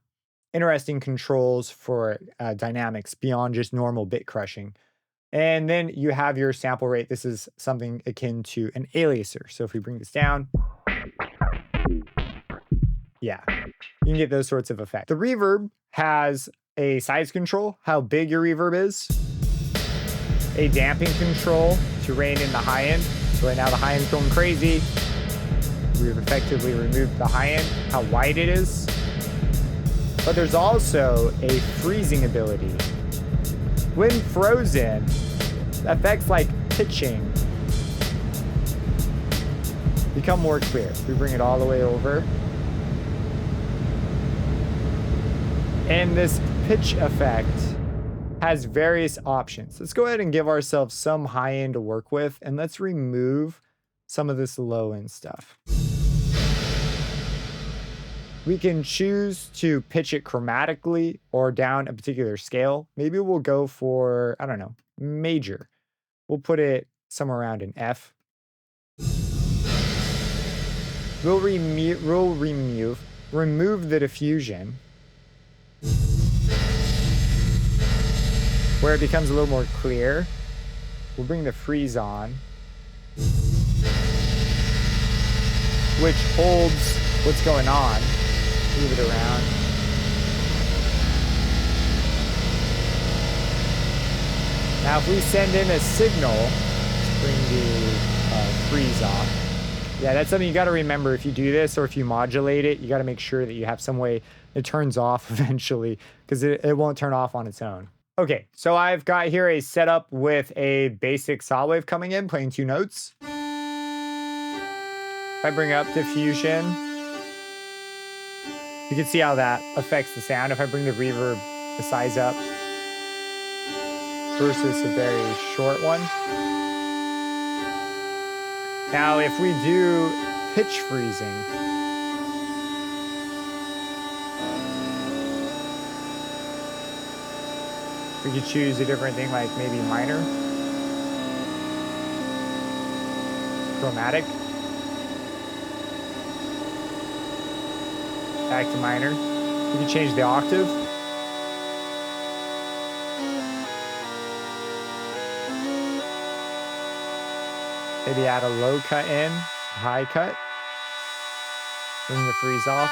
interesting controls for dynamics beyond just normal bit crushing. And then you have your sample rate. This is something akin to an aliaser. So if we bring this down, yeah, you can get those sorts of effects. The reverb has a size control, how big your reverb is, a damping control to rein in the high end. So right now the high end's going crazy. We've effectively removed the high end, how wide it is. But there's also a freezing ability. When frozen, effects like pitching become more clear. We bring it all the way over. And this pitch effect has various options. Let's go ahead and give ourselves some high end to work with, and let's remove some of this low end stuff. We can choose to pitch it chromatically or down a particular scale. Maybe we'll go for, I don't know, major. We'll put it somewhere around an F. We'll remove the diffusion, where it becomes a little more clear. We'll bring the freeze on, which holds what's going on. Move it around. Now if we send in a signal, let's bring the freeze off. Yeah, that's something you got to remember if you do this, or if you modulate it, you got to make sure that you have some way it turns off eventually, because it won't turn off on its own. Okay, so I've got here a setup with a basic saw wave coming in, playing 2 notes. If I bring up diffusion, you can see how that affects the sound. If I bring the reverb, the size up, versus a very short one. Now, if we do pitch freezing, we could choose a different thing, like maybe minor, chromatic, back to minor. We can change the octave. Maybe add a low cut in, high cut. Bring the freeze off.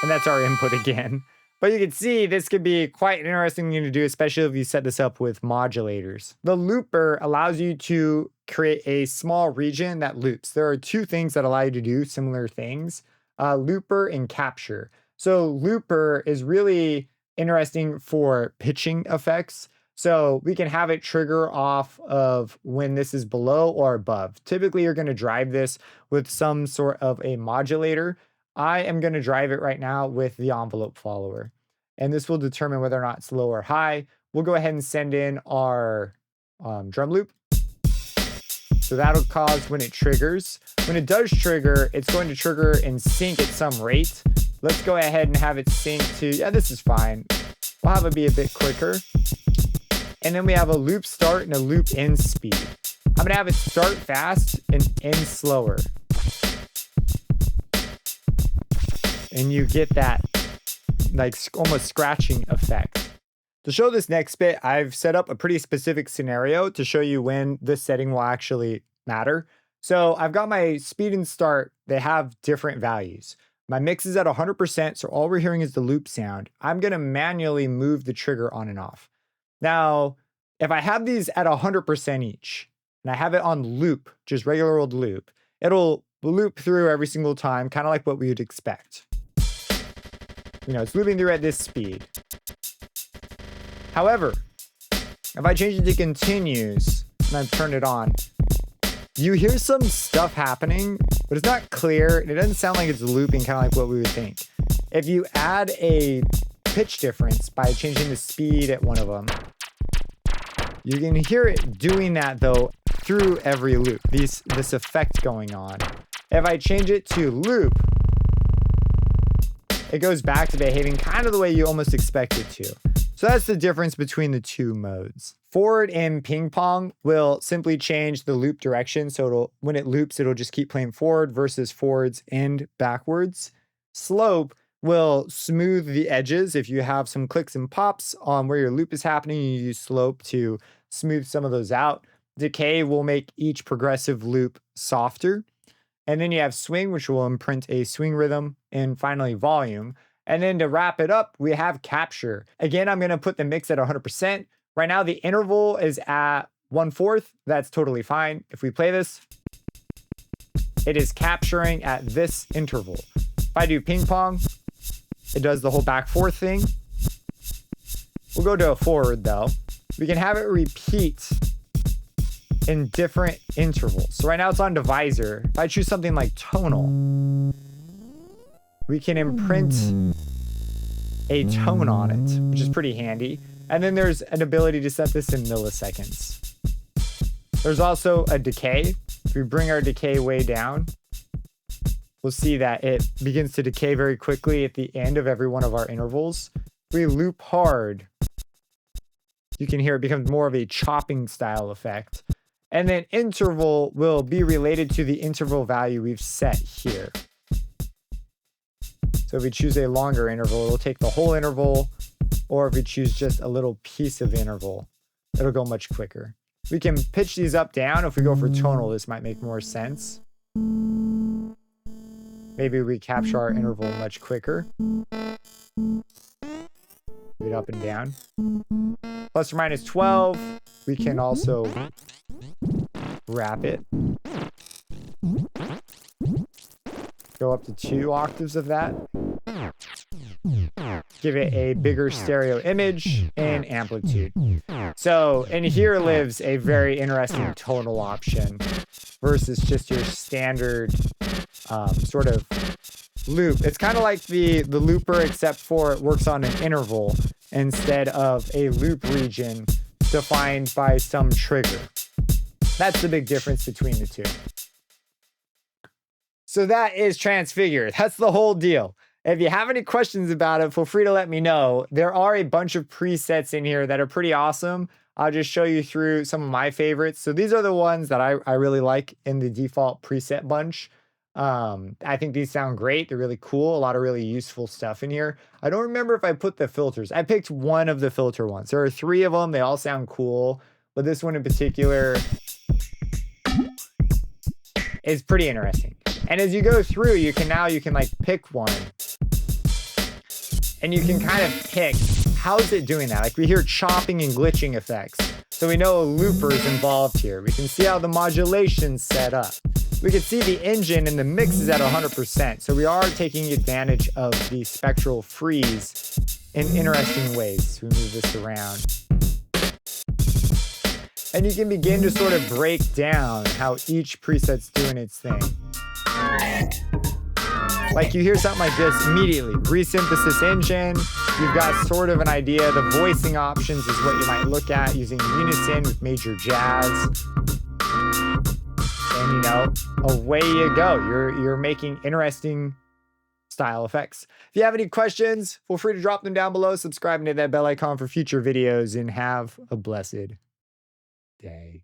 And that's our input again. But you can see this could be quite an interesting thing to do, especially if you set this up with modulators. The looper allows you to create a small region that loops. There are 2 things that allow you to do similar things, looper and capture. So looper is really interesting for pitching effects. So we can have it trigger off of when this is below or above. Typically, you're going to drive this with some sort of a modulator. I am going to drive it right now with the envelope follower. And this will determine whether or not it's low or high. We'll go ahead and send in our drum loop. So that'll cause when it triggers. When it does trigger, it's going to trigger and sync at some rate. Let's go ahead and have it sync to, yeah, this is fine. We'll have it be a bit quicker. And then we have a loop start and a loop end speed. I'm going to have it start fast and end slower. And you get that like almost scratching effect. To show this next bit, I've set up a pretty specific scenario to show you when this setting will actually matter. So I've got my speed and start. They have different values. My mix is at 100%, so all we're hearing is the loop sound. I'm going to manually move the trigger on and off. Now, if I have these at 100% each, and I have it on loop, just regular old loop, it'll loop through every single time, kind of like what we would expect. You know, it's looping through at this speed. However, if I change it to continues, and I've turned it on, you hear some stuff happening, but it's not clear. It doesn't sound like it's looping, kind of like what we would think. If you add a pitch difference by changing the speed at one of them, you can hear it doing that though through every loop, this effect going on. If I change it to loop, it goes back to behaving kind of the way you almost expect it to. So that's the difference between the 2 modes. Forward and ping pong will simply change the loop direction. So when it loops, it'll just keep playing forward versus forwards and backwards. Slope will smooth the edges. If you have some clicks and pops on where your loop is happening, you use slope to smooth some of those out. Decay will make each progressive loop softer. And then you have swing, which will imprint a swing rhythm. And finally, volume. And then to wrap it up, we have capture. Again, I'm going to put the mix at 100%. Right now, the interval is at 1/4. That's totally fine. If we play this, it is capturing at this interval. If I do ping pong, it does the whole back forth thing. We'll go to a forward though. We can have it repeat in different intervals. So right now it's on divisor. If I choose something like tonal, we can imprint a tone on it, which is pretty handy. And then there's an ability to set this in milliseconds. There's also a decay. If we bring our decay way down, we'll see that it begins to decay very quickly at the end of every one of our intervals. If we loop hard, you can hear it becomes more of a chopping style effect. And then interval will be related to the interval value we've set here. So if we choose a longer interval, it'll take the whole interval, or if we choose just a little piece of interval, it'll go much quicker. We can pitch these up, down. If we go for tonal, this might make more sense. Maybe we capture our interval much quicker. It up and down. Plus or minus 12. We can also wrap it. Go up to 2 octaves of that. Give it a bigger stereo image and amplitude. So, and here lives a very interesting tonal option versus just your standard sort of loop. It's kind of like the looper, except for it works on an interval instead of a loop region defined by some trigger. That's the big difference between the two. So that is Transfigure. That's the whole deal. If you have any questions about it, feel free to let me know. There are a bunch of presets in here that are pretty awesome. I'll just show you through some of my favorites. So these are the ones that I really like in the default preset bunch. I think these sound great. They're really cool. A lot of really useful stuff in here. I don't remember if I put the filters. I picked one of the filter ones. There are 3 of them. They all sound cool. But this one in particular is pretty interesting. And as you go through, you can like pick one. And you can kind of pick, how's it doing that? Like we hear chopping and glitching effects. So we know a looper is involved here. We can see how the modulation's set up. We can see the engine and the mix is at 100%. So we are taking advantage of the Spectral Freeze in interesting ways. We move this around. And you can begin to sort of break down how each preset's doing its thing. Like you hear something like this immediately. Resynthesis Engine, you've got sort of an idea. The voicing options is what you might look at using unison with major jazz. And you know, away you go. You're making interesting style effects. If you have any questions, feel free to drop them down below. Subscribe and hit that bell icon for future videos, and have a blessed day.